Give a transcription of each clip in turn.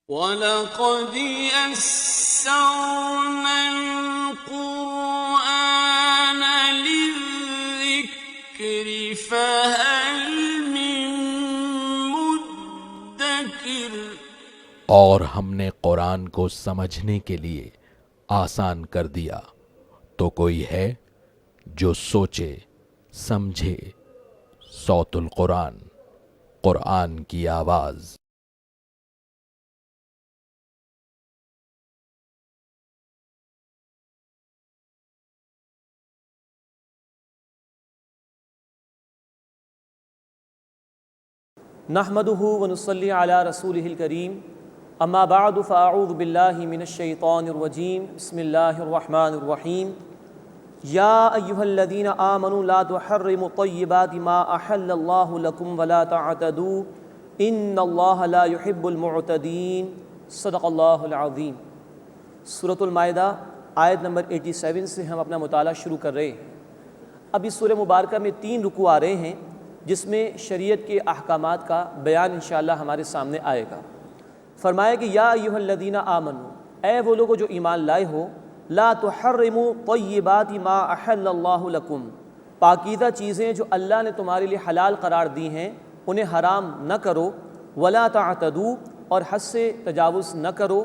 وَلَقَدْ يَسَّرْنَا الْقُرْآنَ لِلذِّكْرِ فَهَلْ مِن مُّدَّكِرٍ۔ اور ہم نے قرآن کو سمجھنے کے لیے آسان کر دیا، تو کوئی ہے جو سوچے سمجھے۔ صوت القرآن، قرآن کی آواز۔ نحمده ونصلي على رسوله الكريم اما بعد فاعوذ بالله من الشيطان الرجيم بسم الله الرحمن الرحيم يا ايها الذين آمنوا لا تحرموا طيبات ما احل الله لكم ولا تعتدوا ان الله لا يحب المعتدين صدق اللہ العظیم۔ سورۃ المائدہ آیت نمبر 87 سے ہم اپنا مطالعہ شروع کر رہے ہیں۔ اب اس سورہ مبارکہ میں 3 رکوع آ رہے ہیں جس میں شریعت کے احکامات کا بیان انشاءاللہ ہمارے سامنے آئے گا۔ فرمایا کہ یا ایھا الذین آمنو، اے وہ لوگو جو ایمان لائے ہو، لا تحرموا طیبات ما احل اللہ لکم، پاکیزہ چیزیں جو اللہ نے تمہارے لیے حلال قرار دی ہیں انہیں حرام نہ کرو، ولا تعتدوا، اور حد سے تجاوز نہ کرو،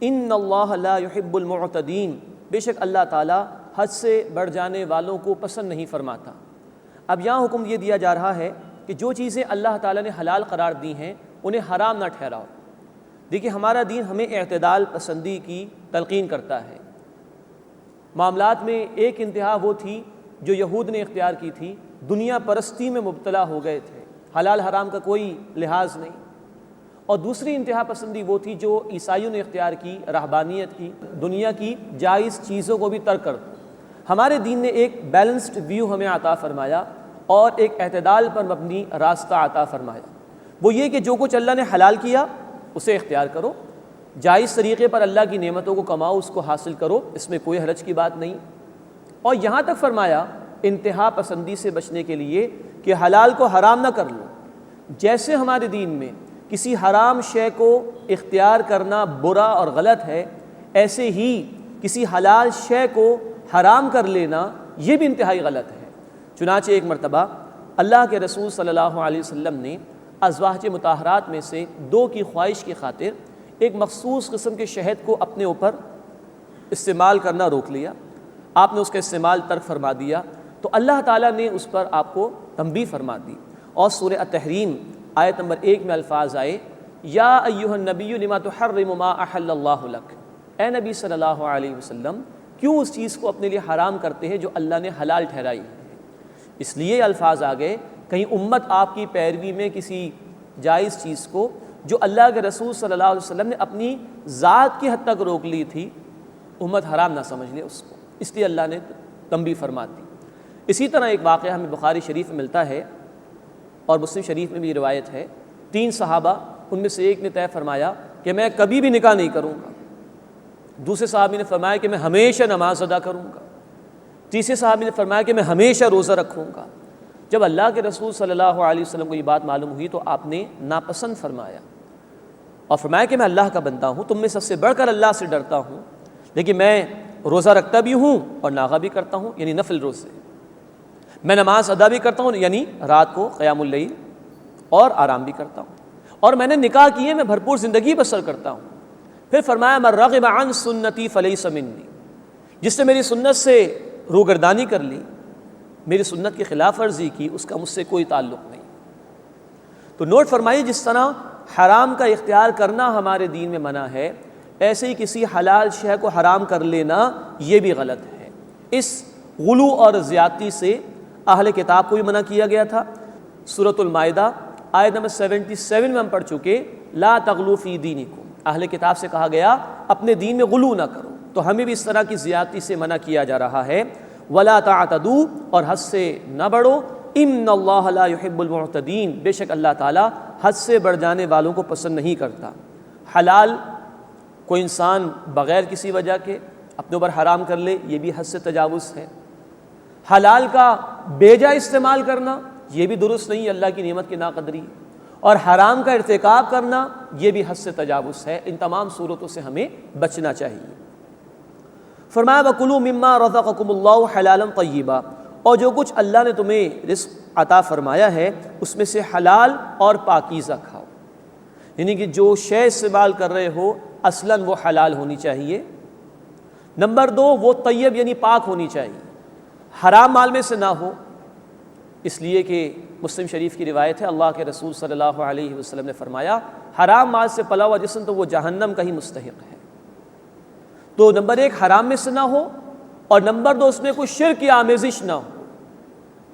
ان اللہ لا يحب المعتدین، بے شک اللہ تعالیٰ حد سے بڑھ جانے والوں کو پسند نہیں فرماتا۔ اب یہاں حکم یہ دیا جا رہا ہے کہ جو چیزیں اللہ تعالیٰ نے حلال قرار دی ہیں انہیں حرام نہ ٹھہراؤ۔ دیکھیے ہمارا دین ہمیں اعتدال پسندی کی تلقین کرتا ہے۔ معاملات میں ایک انتہا وہ تھی جو یہود نے اختیار کی تھی، دنیا پرستی میں مبتلا ہو گئے تھے، حلال حرام کا کوئی لحاظ نہیں۔ اور دوسری انتہا پسندی وہ تھی جو عیسائیوں نے اختیار کی، رہبانیت کی، دنیا کی جائز چیزوں کو بھی ترک کر دو۔ ہمارے دین نے ایک بیلنسڈ ویو ہمیں عطا فرمایا اور ایک اعتدال پر مبنی راستہ عطا فرمایا۔ وہ یہ کہ جو کچھ اللہ نے حلال کیا اسے اختیار کرو، جائز طریقے پر اللہ کی نعمتوں کو کماؤ، اس کو حاصل کرو، اس میں کوئی حرج کی بات نہیں۔ اور یہاں تک فرمایا انتہا پسندی سے بچنے کے لیے کہ حلال کو حرام نہ کر لو۔ جیسے ہمارے دین میں کسی حرام شے کو اختیار کرنا برا اور غلط ہے، ایسے ہی کسی حلال شے کو حرام کر لینا یہ بھی انتہائی غلط ہے۔ چنانچہ ایک مرتبہ اللہ کے رسول صلی اللہ علیہ وسلم نے ازواج مطہرات میں سے 2 کی خواہش کی خاطر ایک مخصوص قسم کے شہد کو اپنے اوپر استعمال کرنا روک لیا۔ آپ نے اس کا استعمال ترک فرما دیا تو اللہ تعالیٰ نے اس پر آپ کو تنبیہ فرما دی، اور سورہ التحریم آیت نمبر 1 میں الفاظ آئے یا ایھا النبی لما تحرم ما احل اللہ لک، اے نبی صلی اللہ علیہ وسلم کیوں اس چیز کو اپنے لیے حرام کرتے ہیں جو اللہ نے حلال ٹھہرائی ہے۔ اس لیے الفاظ آ گئے کہیں امت آپ کی پیروی میں کسی جائز چیز کو جو اللہ کے رسول صلی اللہ علیہ وسلم نے اپنی ذات کی حد تک روک لی تھی، امت حرام نہ سمجھ لے اس کو، اس لیے اللہ نے تنبیہ فرما دی۔ اسی طرح ایک واقعہ ہمیں بخاری شریف میں ملتا ہے اور مسلم شریف میں بھی روایت ہے، 3 صحابہ، ان میں سے ایک نے طے فرمایا کہ میں کبھی بھی نکاح نہیں کروں گا، دوسرے صحابی نے فرمایا کہ میں ہمیشہ نماز ادا کروں گا، تیسرے صحابی نے فرمایا کہ میں ہمیشہ روزہ رکھوں گا۔ جب اللہ کے رسول صلی اللہ علیہ وسلم کو یہ بات معلوم ہوئی تو آپ نے ناپسند فرمایا اور فرمایا کہ میں اللہ کا بندہ ہوں، تم میں سب سے بڑھ کر اللہ سے ڈرتا ہوں، لیکن میں روزہ رکھتا بھی ہوں اور ناغہ بھی کرتا ہوں، یعنی نفل روزے، میں نماز ادا بھی کرتا ہوں، یعنی رات کو قیام اللیل، اور آرام بھی کرتا ہوں، اور میں نے نکاح کیے، میں بھرپور زندگی بسر کرتا ہوں۔ پھر فرمایا من رغب عن سنتی فلیس منی، جس نے میری سنت سے روگردانی کر لی، میری سنت کی خلاف ورزی کی، اس کا مجھ سے کوئی تعلق نہیں۔ تو نوٹ فرمائیے جس طرح حرام کا اختیار کرنا ہمارے دین میں منع ہے، ایسے ہی کسی حلال شے کو حرام کر لینا یہ بھی غلط ہے۔ اس غلو اور زیادتی سے اہل کتاب کو بھی منع کیا گیا تھا۔ سورۃ المائدہ آیت نمبر 77 میں ہم پڑھ چکے لا تغلو فی دینکم، اہل کتاب سے کہا گیا اپنے دین میں غلو نہ کرو، تو ہمیں بھی اس طرح کی زیادتی سے منع کیا جا رہا ہے۔ ولا تعتدوا، اور حد سے نہ بڑھو، ان اللہ لا يحب المعتدین، بے شک اللہ تعالیٰ حد سے بڑھ جانے والوں کو پسند نہیں کرتا۔ حلال کوئی انسان بغیر کسی وجہ کے اپنے اوپر حرام کر لے، یہ بھی حد سے تجاوز ہے۔ حلال کا بے جا استعمال کرنا یہ بھی درست نہیں، اللہ کی نعمت کی ناقدری۔ اور حرام کا ارتکاب کرنا یہ بھی حد سے تجاوز ہے. ان تمام صورتوں سے ہمیں بچنا چاہیے. فرمایا وَكُلُوا مِمَّا رَزَقَكُمُ اللَّهُ حَلَالًا طَيِّبًا، اور جو کچھ اللہ نے تمہیں رزق عطا فرمایا ہے اس میں سے حلال اور پاکیزہ کھاؤ. یعنی کہ جو شے استعمال کر رہے ہو اصلاً وہ حلال ہونی چاہیے. نمبر 2 وہ طیب یعنی پاک ہونی چاہیے، حرام مال میں سے نہ ہو. اس لیے کہ مسلم شریف کی روایت ہے اللہ کے رسول صلی اللہ علیہ وسلم نے فرمایا حرام مال سے پلا ہوا جسم تو وہ جہنم کا ہی مستحق ہے. تو نمبر 1 حرام میں سے نہ ہو، اور نمبر 2 اس میں کوئی شرک کی آمیزش نہ ہو،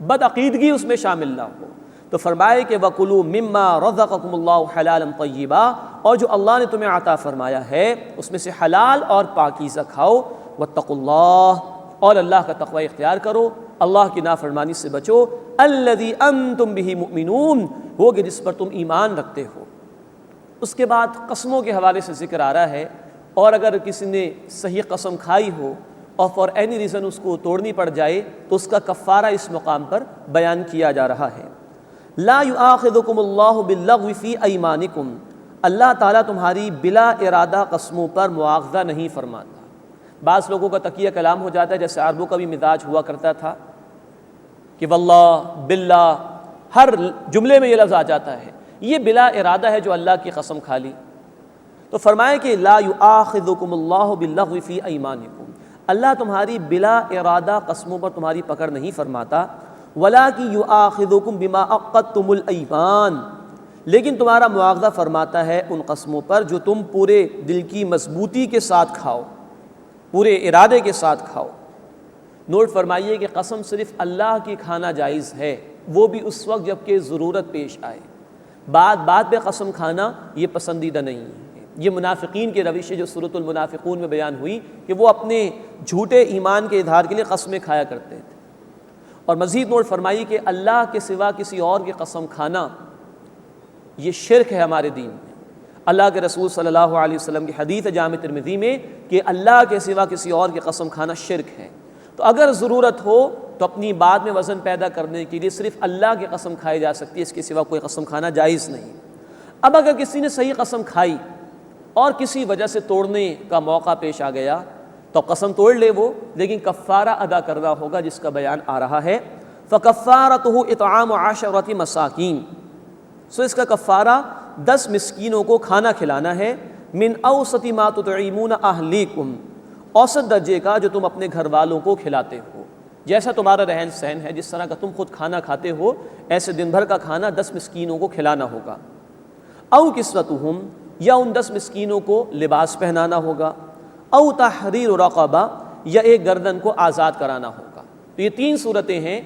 بدعقیدگی اس میں شامل نہ ہو. تو فرمائے کہ وَكُلُوا مِمَّا رَزَقَكُمُ اللَّهُ حَلَالًا طَيِّبًا، اور جو اللہ نے تمہیں عطا فرمایا ہے اس میں سے حلال اور پاکیزہ کھاؤ. وَاتَّقُوا اللَّهَ، اور اللہ کا تقوی اختیار کرو، اللہ کی نافرمانی سے بچو. الَّذِي أَنْتُمْ بِهِ مُؤْمِنُونَ، وہ کہ جس پر تم ایمان رکھتے ہو. اس کے بعد قسموں کے حوالے سے ذکر آ رہا ہے، اور اگر کسی نے صحیح قسم کھائی ہو اور فار اینی ریزن اس کو توڑنی پڑ جائے تو اس کا کفارہ اس مقام پر بیان کیا جا رہا ہے. لا یؤاخذکم اللہ باللغو فی ایمانکم، اللہ تعالیٰ تمہاری بلا ارادہ قسموں پر مواخذہ نہیں فرماتا. بعض لوگوں کا تقیہ کلام ہو جاتا ہے، جیسے عربوں کا بھی مزاج ہوا کرتا تھا کہ واللہ باللہ، ہر جملے میں یہ لفظ آ جاتا ہے. یہ بلا ارادہ ہے جو اللہ کی قسم کھا لی. تو فرمائے کہ لا یؤاخذکم اللہ باللغو فی ایمانکم، اللہ تمہاری بلا ارادہ قسموں پر تمہاری پکڑ نہیں فرماتا. وَلَٰكِن يُؤَاخِذُكُم بِمَا عَقَّدتُّمُ الْأَيْمَانَ، لیکن تمہارا مواخذہ فرماتا ہے ان قسموں پر جو تم پورے دل کی مضبوطی کے ساتھ کھاؤ، پورے ارادے کے ساتھ کھاؤ. نوٹ فرمائیے کہ قسم صرف اللہ کی کھانا جائز ہے، وہ بھی اس وقت جب کہ ضرورت پیش آئے. بات پہ قسم کھانا یہ پسندیدہ نہیں ہے. یہ منافقین کے روش ہے جو سورۃ المنافقون میں بیان ہوئی کہ وہ اپنے جھوٹے ایمان کے اظہار کے لیے قسمیں کھایا کرتے تھے. اور مزید نوٹ فرمائی کہ اللہ کے سوا کسی اور کی قسم کھانا یہ شرک ہے ہمارے دین میں. اللہ کے رسول صلی اللہ علیہ وسلم کی حدیث ہے جامع ترمذی میں کہ اللہ کے سوا کسی اور کی قسم کھانا شرک ہے. تو اگر ضرورت ہو تو اپنی بات میں وزن پیدا کرنے کے لیے صرف اللہ کی قسم کھائی جا سکتی ہے، اس کے سوا کوئی قسم کھانا جائز نہیں. اب اگر کسی نے صحیح قسم کھائی اور کسی وجہ سے توڑنے کا موقع پیش آ گیا تو قسم توڑ لے وہ، لیکن کفارہ ادا کرنا ہوگا جس کا بیان آ رہا ہے. فَكَفَّارَتُهُ إِطْعَامُ عَشَرَةِ مَسَاكِينَ، سو اس کا کفارہ 10 مسکینوں کو کھانا کھلانا ہے. مِنْ أَوْسَطِ مَا تُطْعِمُونَ أَهْلِيكُمْ، اوسط درجے کا جو تم اپنے گھر والوں کو کھلاتے ہو. جیسا تمہارا رہن سہن ہے، جس طرح کا تم خود کھانا کھاتے ہو، ایسے دن بھر کا کھانا 10 مسکینوں کو کھلانا ہوگا. أَوْ كِسْوَتُهُمْ، یا ان 10 مسکینوں کو لباس پہنانا ہوگا. او تحریر رقبہ، یا ایک گردن کو آزاد کرانا ہوگا. تو یہ 3 صورتیں ہیں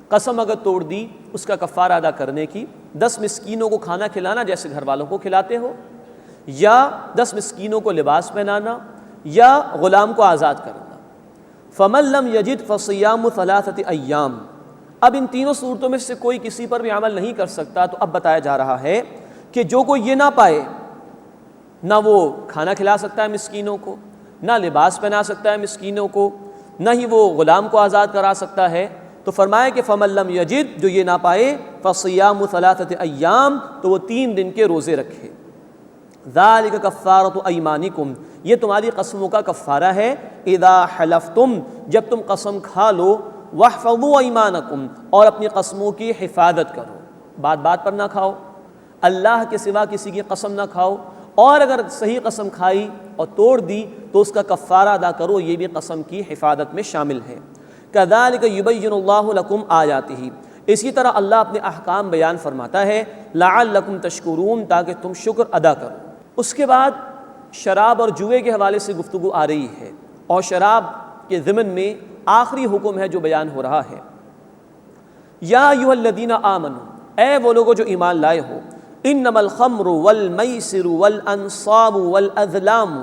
قسم اگر توڑ دی اس کا کفارہ ادا کرنے کی. 10 مسکینوں کو کھانا کھلانا جیسے گھر والوں کو کھلاتے ہو، یا 10 مسکینوں کو لباس پہنانا، یا غلام کو آزاد کرنا. فمن لم یجد فصیام 3 ایام، اب ان تینوں صورتوں میں سے کوئی کسی پر بھی عمل نہیں کر سکتا. تو اب بتایا جا رہا ہے کہ جو کوئی یہ نہ پائے، نہ وہ کھانا کھلا سکتا ہے مسکینوں کو، نہ لباس پہنا سکتا ہے مسکینوں کو، نہ ہی وہ غلام کو آزاد کرا سکتا ہے، تو فرمایا کہ فمن لم یجد، جو یہ نہ پائے، فصیام 3 ایام، تو وہ 3 دن کے روزے رکھے. ذالک کفارۃ ایمانکم، یہ تمہاری قسموں کا کفارہ ہے. اذا حلفتم، جب تم قسم کھا لو. واحفظوا ایمانکم، اور اپنی قسموں کی حفاظت کرو. بات پر نہ کھاؤ، اللہ کے سوا کسی کی قسم نہ کھاؤ، اور اگر صحیح قسم کھائی اور توڑ دی تو اس کا کفارہ ادا کرو، یہ بھی قسم کی حفاظت میں شامل ہے. کذالک یبین اللہ لکم آیاتہ، اسی طرح اللہ اپنے احکام بیان فرماتا ہے. لعلکم تشکرون، تاکہ تم شکر ادا کرو. اس کے بعد شراب اور جوئے کے حوالے سے گفتگو آ رہی ہے، اور شراب کے ضمن میں آخری حکم ہے جو بیان ہو رہا ہے. یا ایھا الذین آمنوا، اے وہ لوگوں جو ایمان لائے ہو، انما الخمر والمیسر والانصاب والازلام،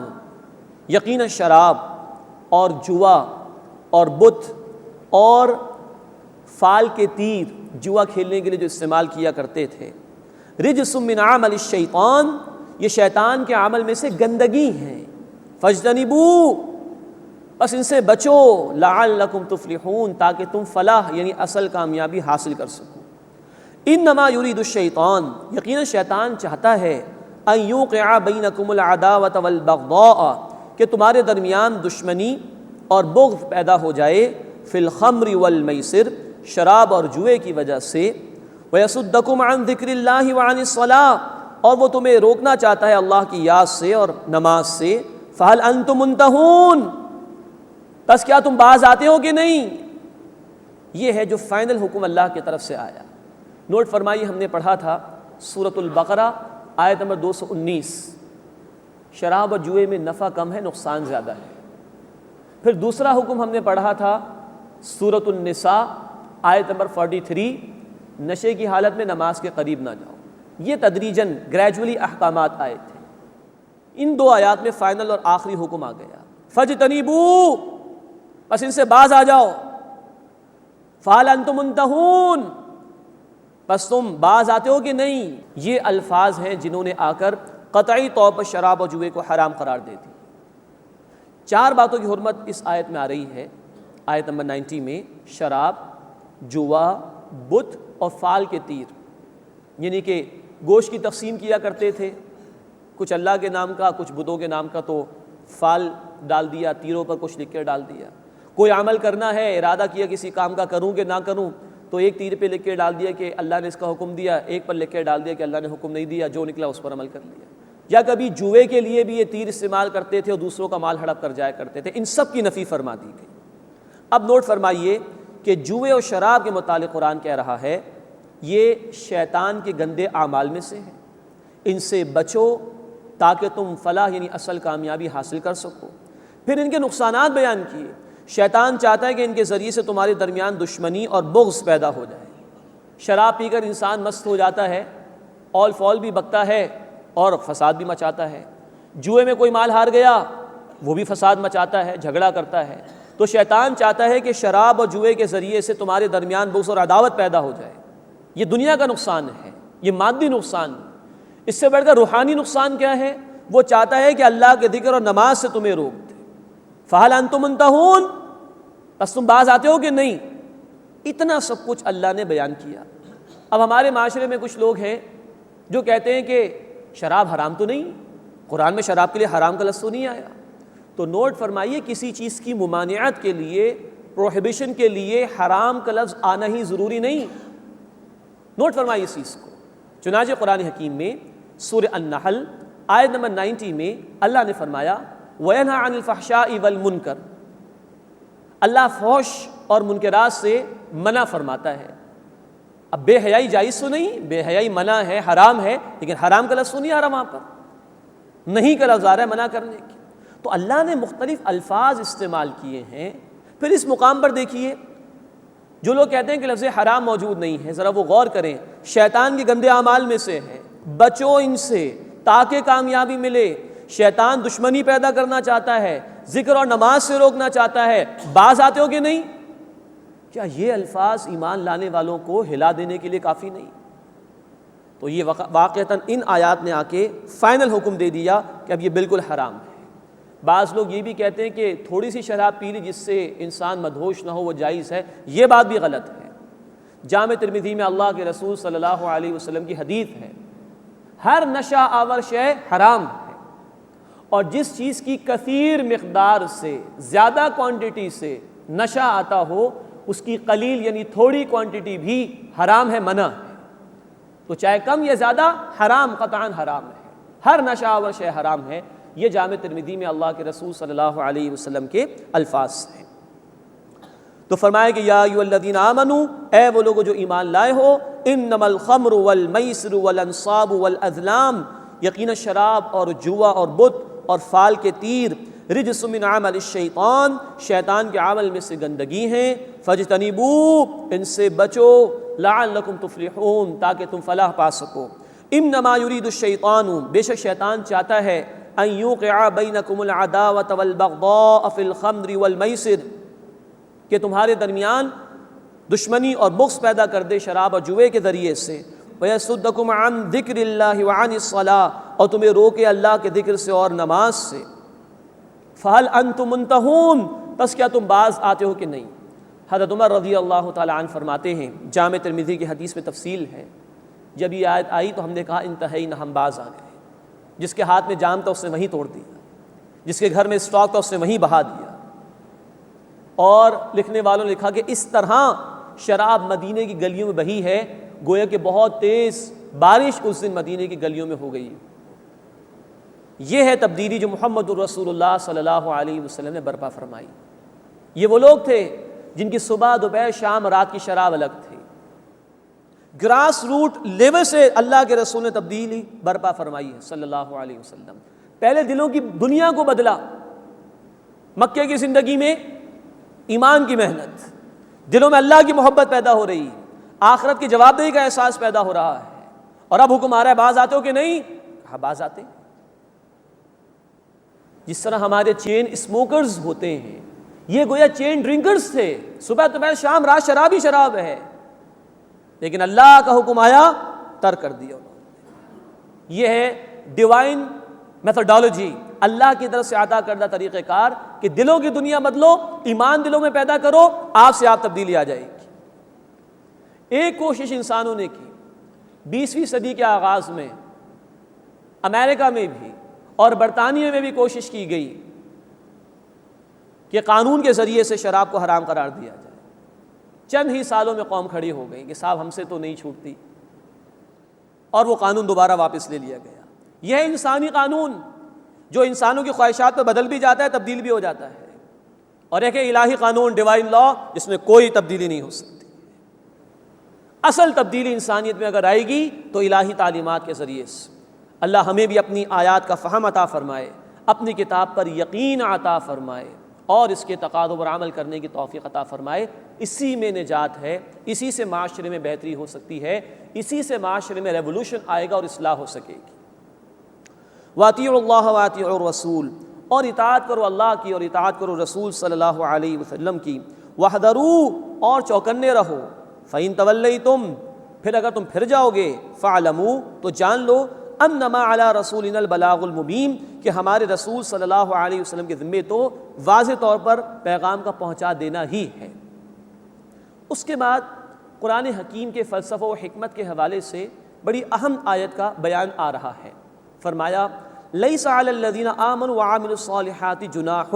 یقینا شراب اور جوا اور بت اور فال کے تیر جوا کھیلنے کے لیے جو استعمال کیا کرتے تھے، رجس من عمل الشیطان، یہ شیطان کے عمل میں سے گندگی ہیں. فاجتنبوا، بس ان سے بچو. لعلکم تفلحون، تاکہ تم فلاح یعنی اصل کامیابی حاصل کر سکو. انما یرید الشیطان، یقیناً شیطان چاہتا ہے، ان یوقع بینکم العداوۃ والبغضاء، کہ تمہارے درمیان دشمنی اور بغض پیدا ہو جائے، فی الخمر والمیسر، شراب اور جوئے کی وجہ سے، ویصدکم عن ذکر اللہ وعن الصلاۃ، اور وہ تمہیں روکنا چاہتا ہے اللہ کی یاد سے اور نماز سے، فہل انتم منتہون، بس کیا تم باز آتے ہو کہ نہیں؟ یہ ہے جو فائنل حکم اللہ کی طرف سے آیا۔ نوٹ فرمائیے، ہم نے پڑھا تھا سورۃ البقرہ آیت نمبر 219، شراب اور جوئے میں نفع کم ہے، نقصان زیادہ ہے۔ پھر دوسرا حکم ہم نے پڑھا تھا سورۃ النساء آیت نمبر 43، نشے کی حالت میں نماز کے قریب نہ جاؤ۔ یہ تدریجاً گریجولی احکامات آئے تھے۔ ان دو آیات میں فائنل اور آخری حکم آ گیا، فاجتنبوا، بس ان سے باز آ جاؤ، فہل انتم منتہون، بس تم باز آتے ہو کہ نہیں؟ یہ الفاظ ہیں جنہوں نے آ کر قطعی طور پر شراب اور جوئے کو حرام قرار دے دی۔ 4 باتوں کی حرمت اس آیت میں آ رہی ہے۔ آیت نمبر 90 میں شراب، جوا، بت اور فال کے تیر، یعنی کہ گوشت کی تقسیم کیا کرتے تھے، کچھ اللہ کے نام کا، کچھ بتوں کے نام کا، تو فال ڈال دیا، تیروں پر کچھ لکھ کے ڈال دیا۔ کوئی عمل کرنا ہے، ارادہ کیا کسی کام کا کروں کہ نہ کروں، تو ایک تیر پہ لکھ کے ڈال دیا کہ اللہ نے اس کا حکم دیا، ایک پر لکھ کے ڈال دیا کہ اللہ نے حکم نہیں دیا، جو نکلا اس پر عمل کر لیا۔ یا کبھی جوئے کے لیے بھی یہ تیر استعمال کرتے تھے اور دوسروں کا مال ہڑپ کر جایا کرتے تھے۔ ان سب کی نفی فرما دی گئی۔ اب نوٹ فرمائیے کہ جوئے اور شراب کے متعلق قرآن کہہ رہا ہے یہ شیطان کے گندے اعمال میں سے ہے، ان سے بچو تاکہ تم فلاح یعنی اصل کامیابی حاصل کر سکو۔ پھر ان کے نقصانات بیان کیے۔ شیطان چاہتا ہے کہ ان کے ذریعے سے تمہارے درمیان دشمنی اور بغض پیدا ہو جائے۔ شراب پی کر انسان مست ہو جاتا ہے، اول فول بھی بکتا ہے اور فساد بھی مچاتا ہے۔ جوئے میں کوئی مال ہار گیا، وہ بھی فساد مچاتا ہے، جھگڑا کرتا ہے۔ تو شیطان چاہتا ہے کہ شراب اور جوئے کے ذریعے سے تمہارے درمیان بغض اور عداوت پیدا ہو جائے۔ یہ دنیا کا نقصان ہے، یہ مادی نقصان۔ اس سے بڑھ کر روحانی نقصان کیا ہے؟ وہ چاہتا ہے کہ اللہ کے ذکر اور نماز سے تمہیں روک دے۔ فہل انتم منتہون، بس تم باز آتے ہو کہ نہیں؟ اتنا سب کچھ اللہ نے بیان کیا۔ اب ہمارے معاشرے میں کچھ لوگ ہیں جو کہتے ہیں کہ شراب حرام تو نہیں، قرآن میں شراب کے لیے حرام کا لفظ تو نہیں آیا۔ تو نوٹ فرمائیے، کسی چیز کی ممانعت کے لیے، پروہیبیشن کے لیے حرام کا لفظ آنا ہی ضروری نہیں۔ نوٹ فرمائیے اس چیز کو۔ چنانچہ قرآن حکیم میں سورہ النحل آیت نمبر 90 میں اللہ نے فرمایا وَيَنْهَى عَنِ الْفَحْشَاءِ وَالْمُنْكَرِ، اللہ فحش اور منکرات سے منع فرماتا ہے۔ اب بے حیائی جائز تو نہیں، بے حیائی منع ہے، حرام ہے، لیکن حرام کا لفظ تو نہیں آ رہا وہاں پر، نہیں کا لفظ آ رہا ہے منع کرنے کی۔ تو اللہ نے مختلف الفاظ استعمال کیے ہیں۔ پھر اس مقام پر دیکھیے، جو لوگ کہتے ہیں کہ لفظ حرام موجود نہیں ہے، ذرا وہ غور کریں، شیطان کے گندے اعمال میں سے ہے، بچو ان سے تاکہ کامیابی ملے۔ شیطان دشمنی پیدا کرنا چاہتا ہے، ذکر اور نماز سے روکنا چاہتا ہے، باز آتے ہو کہ نہیں؟ کیا یہ الفاظ ایمان لانے والوں کو ہلا دینے کے لیے کافی نہیں؟ تو یہ واقعتاً ان آیات نے آ کے فائنل حکم دے دیا کہ اب یہ بالکل حرام ہے۔ بعض لوگ یہ بھی کہتے ہیں کہ تھوڑی سی شراب پی لی جس سے انسان مدہوش نہ ہو وہ جائز ہے، یہ بات بھی غلط ہے۔ جامع ترمذی میں اللہ کے رسول صلی اللہ علیہ وسلم کی حدیث ہے، ہر نشہ آور شے حرام ہے، اور جس چیز کی کثیر مقدار سے، زیادہ کوانٹٹی سے نشہ آتا ہو، اس کی قلیل یعنی تھوڑی کوانٹٹی بھی حرام ہے، منع ہے۔ تو چاہے کم یا زیادہ حرام، قطعاً حرام ہے، ہر نشہ آور شے حرام ہے۔ یہ جامع ترمذی میں اللہ کے رسول صلی اللہ علیہ وسلم کے الفاظ ہیں۔ تو فرمایا کہ یا ایھا الذین آمنوا، اے وہ لوگ جو ایمان لائے ہو، انما الخمر والمیسر والانصاب والازلام، یقینا شراب اور جوا اور بت اور فال کے تیر، رجس من عمل الشیطان، شیطان کے عمل میں سے گندگی ہیں، فاجتنبوا، ان سے بچو، لعلکم تفلحون، تاکہ تم فلاح پا سکو۔ انما یرید الشیطان، بے شک شیطان چاہتا ہے، ان یوقع بینکم العداوۃ والبغضاء فی الخمر والمیسر، کہ تمہارے درمیان دشمنی اور بغض پیدا کر دے شراب اور جوئے کے ذریعے سے، ویصدکم عن ذکر اللہ وعن الصلاۃ، اور تمہیں روکے اللہ کے ذکر سے اور نماز سے۔ فہل انتم منتہون، بس کیا تم باز آتے ہو کہ نہیں؟ حضرت عمر رضی اللہ تعالیٰ عنہ فرماتے ہیں، جامع ترمذی کی حدیث میں تفصیل ہے، جب یہ آیت آئی تو ہم نے کہا انتہائی نہ ہم باز آ گئے، جس کے ہاتھ میں جام تھا اس نے وہیں توڑ دیا، جس کے گھر میں اسٹاک تھا اس نے وہیں بہا دیا۔ اور لکھنے والوں نے لکھا کہ اس طرح شراب مدینے کی گلیوں میں بہی ہے گویا کہ بہت تیز بارش اس دن مدینے کی گلیوں میں ہو گئی۔ یہ ہے تبدیلی جو محمد الرسول اللہ صلی اللہ علیہ وسلم نے برپا فرمائی۔ یہ وہ لوگ تھے جن کی صبح دوپہر شام رات کی شراب الگ تھی۔ گراس روٹ لیول سے اللہ کے رسول نے تبدیلی برپا فرمائی ہے صلی اللہ علیہ وسلم۔ پہلے دلوں کی دنیا کو بدلا۔ مکے کی زندگی میں ایمان کی محنت، دلوں میں اللہ کی محبت پیدا ہو رہی، آخرت کی جواب دہی کا احساس پیدا ہو رہا ہے، اور اب حکم آ رہا ہے باز آتے ہو کہ نہیں؟ کہا باز آتے۔ جس طرح ہمارے چین اسموکرز ہوتے ہیں، یہ گویا چین ڈرنکرز تھے، صبح دوپہر شام رات شراب ہی شراب ہے، لیکن اللہ کا حکم آیا ترک کر دیا انہوں نے۔ یہ ہے ڈیوائن میتھڈالوجی، اللہ کی طرف سے عطا کردہ طریقہ کار کہ دلوں کی دنیا بدلو، ایمان دلوں میں پیدا کرو، آپ سے آپ تبدیلی آ جائے گی۔ ایک کوشش انسانوں نے کی 20ویں صدی کے آغاز میں، امریکہ میں بھی اور برطانیہ میں بھی کوشش کی گئی کہ قانون کے ذریعے سے شراب کو حرام قرار دیا جائے۔ چند ہی سالوں میں قوم کھڑی ہو گئی کہ صاحب ہم سے تو نہیں چھوٹتی، اور وہ قانون دوبارہ واپس لے لیا گیا۔ یہ ہے انسانی قانون جو انسانوں کی خواہشات پہ بدل بھی جاتا ہے، تبدیل بھی ہو جاتا ہے، اور ایک ہے الہی قانون ڈیوائن لا جس میں کوئی تبدیلی نہیں ہو سکتی۔ اصل تبدیلی انسانیت میں اگر آئے گی تو الہی تعلیمات کے ذریعے سے۔ اللہ ہمیں بھی اپنی آیات کا فہم عطا فرمائے، اپنی کتاب پر یقین عطا فرمائے، اور اس کے تقاضوں پر عمل کرنے کی توفیق عطا فرمائے۔ اسی میں نجات ہے، اسی سے معاشرے میں بہتری ہو سکتی ہے، اسی سے معاشرے میں ریولوشن آئے گا اور اصلاح ہو سکے گی۔ وَأَطِیعُوا اللَّهَ وَأَطِیعُوا الرَّسُولَ، اور اطاعت کرو اللہ کی اور اطاعت کرو رسول صلی اللہ علیہ وسلم کی۔ وَاحْذَرُوا، اور چوکنے رہو۔ فَإِن تَوَلَّيْتُمْ، پھر اگر تم پھر جاؤ گے، فَاعْلَمُوا، تو جان لو، انما علی رسولنا البلاغ المبین، کہ ہمارے رسول صلی اللہ علیہ وسلم کے ذمے تو واضح طور پر پیغام کا پہنچا دینا ہی ہے۔ اس کے بعد قرآن حکیم کے فلسفہ و حکمت کے حوالے سے بڑی اہم آیت کا بیان آ رہا ہے۔ فرمایا لیس علی الذین آمنوا وعملوا الصالحات جناح،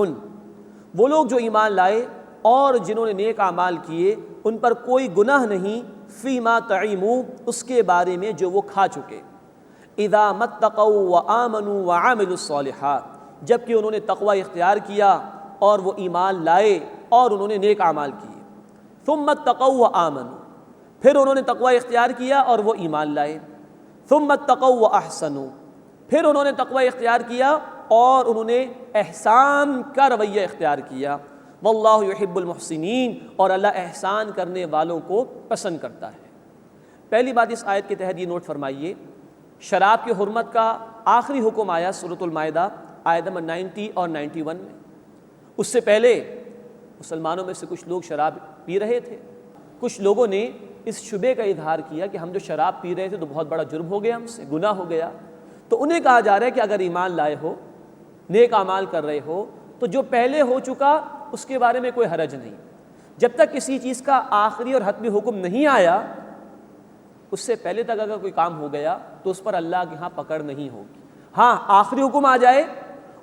وہ لوگ جو ایمان لائے اور جنہوں نے نیک اعمال کیے ان پر کوئی گناہ نہیں، فیما طعموا، اس کے بارے میں جو وہ کھا چکے، اذا متقوا وآمنوا وعملوا الصالحات، جبکہ انہوں نے تقوی اختیار کیا اور وہ ایمان لائے اور انہوں نے نیک اعمال کیے۔ ثم اتقوا وآمنوا، پھر انہوں نے تقوی اختیار کیا اور وہ ایمان لائے۔ ثم اتقوا واحسنوا، پھر انہوں نے تقوی اختیار کیا اور انہوں نے احسان کا رویہ اختیار کیا۔ واللہ یحب المحسنین، اور اللہ احسان کرنے والوں کو پسند کرتا ہے۔ پہلی بات اس آیت کے تحت یہ نوٹ فرمائیے، شراب کی حرمت کا آخری حکم آیا سورۃ المائدہ آیت نمبر 90 اور 91 میں۔ اس سے پہلے مسلمانوں میں سے کچھ لوگ شراب پی رہے تھے۔ کچھ لوگوں نے اس شبے کا اظہار کیا کہ ہم جو شراب پی رہے تھے تو بہت بڑا جرم ہو گیا، ہم سے گناہ ہو گیا۔ تو انہیں کہا جا رہا ہے کہ اگر ایمان لائے ہو، نیک اعمال کر رہے ہو، تو جو پہلے ہو چکا اس کے بارے میں کوئی حرج نہیں۔ جب تک کسی چیز کا آخری اور حتمی حکم نہیں آیا، اس سے پہلے تک اگر کوئی کام ہو گیا تو اس پر اللہ کے ہاں پکڑ نہیں ہوگی۔ ہاں آخری حکم آ جائے،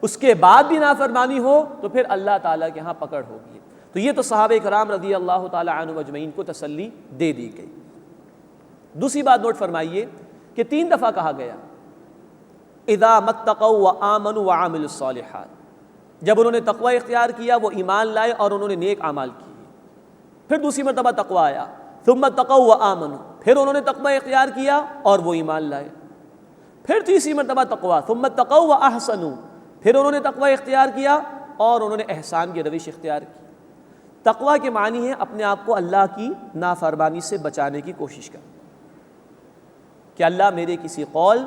اس کے بعد بھی نافرمانی ہو تو پھر اللہ تعالیٰ کے ہاں پکڑ ہوگی۔ تو یہ تو صحابہ کرام رضی اللہ تعالیٰ عنہ اجمعین کو تسلی دے دی گئی۔ دوسری بات نوٹ فرمائیے کہ 3 دفعہ کہا گیا اذا متقوا وآمنوا وعملوا الصالحات، جب انہوں نے تقوی اختیار کیا، وہ ایمان لائے اور انہوں نے نیک اعمال کیے۔ پھر دوسری مرتبہ تقوی آیا، ثم اتقوا وآمنوا، پھر انہوں نے تقوی اختیار کیا اور وہ ایمان لائے۔ پھر تیسری مرتبہ تقوی، ثم اتقوا واحسنوا، پھر انہوں نے تقوی اختیار کیا اور انہوں نے احسان کی روش اختیار کی۔ تقوی کے معنی ہے اپنے آپ کو اللہ کی نافرمانی سے بچانے کی کوشش کرنا، کہ اللہ میرے کسی قول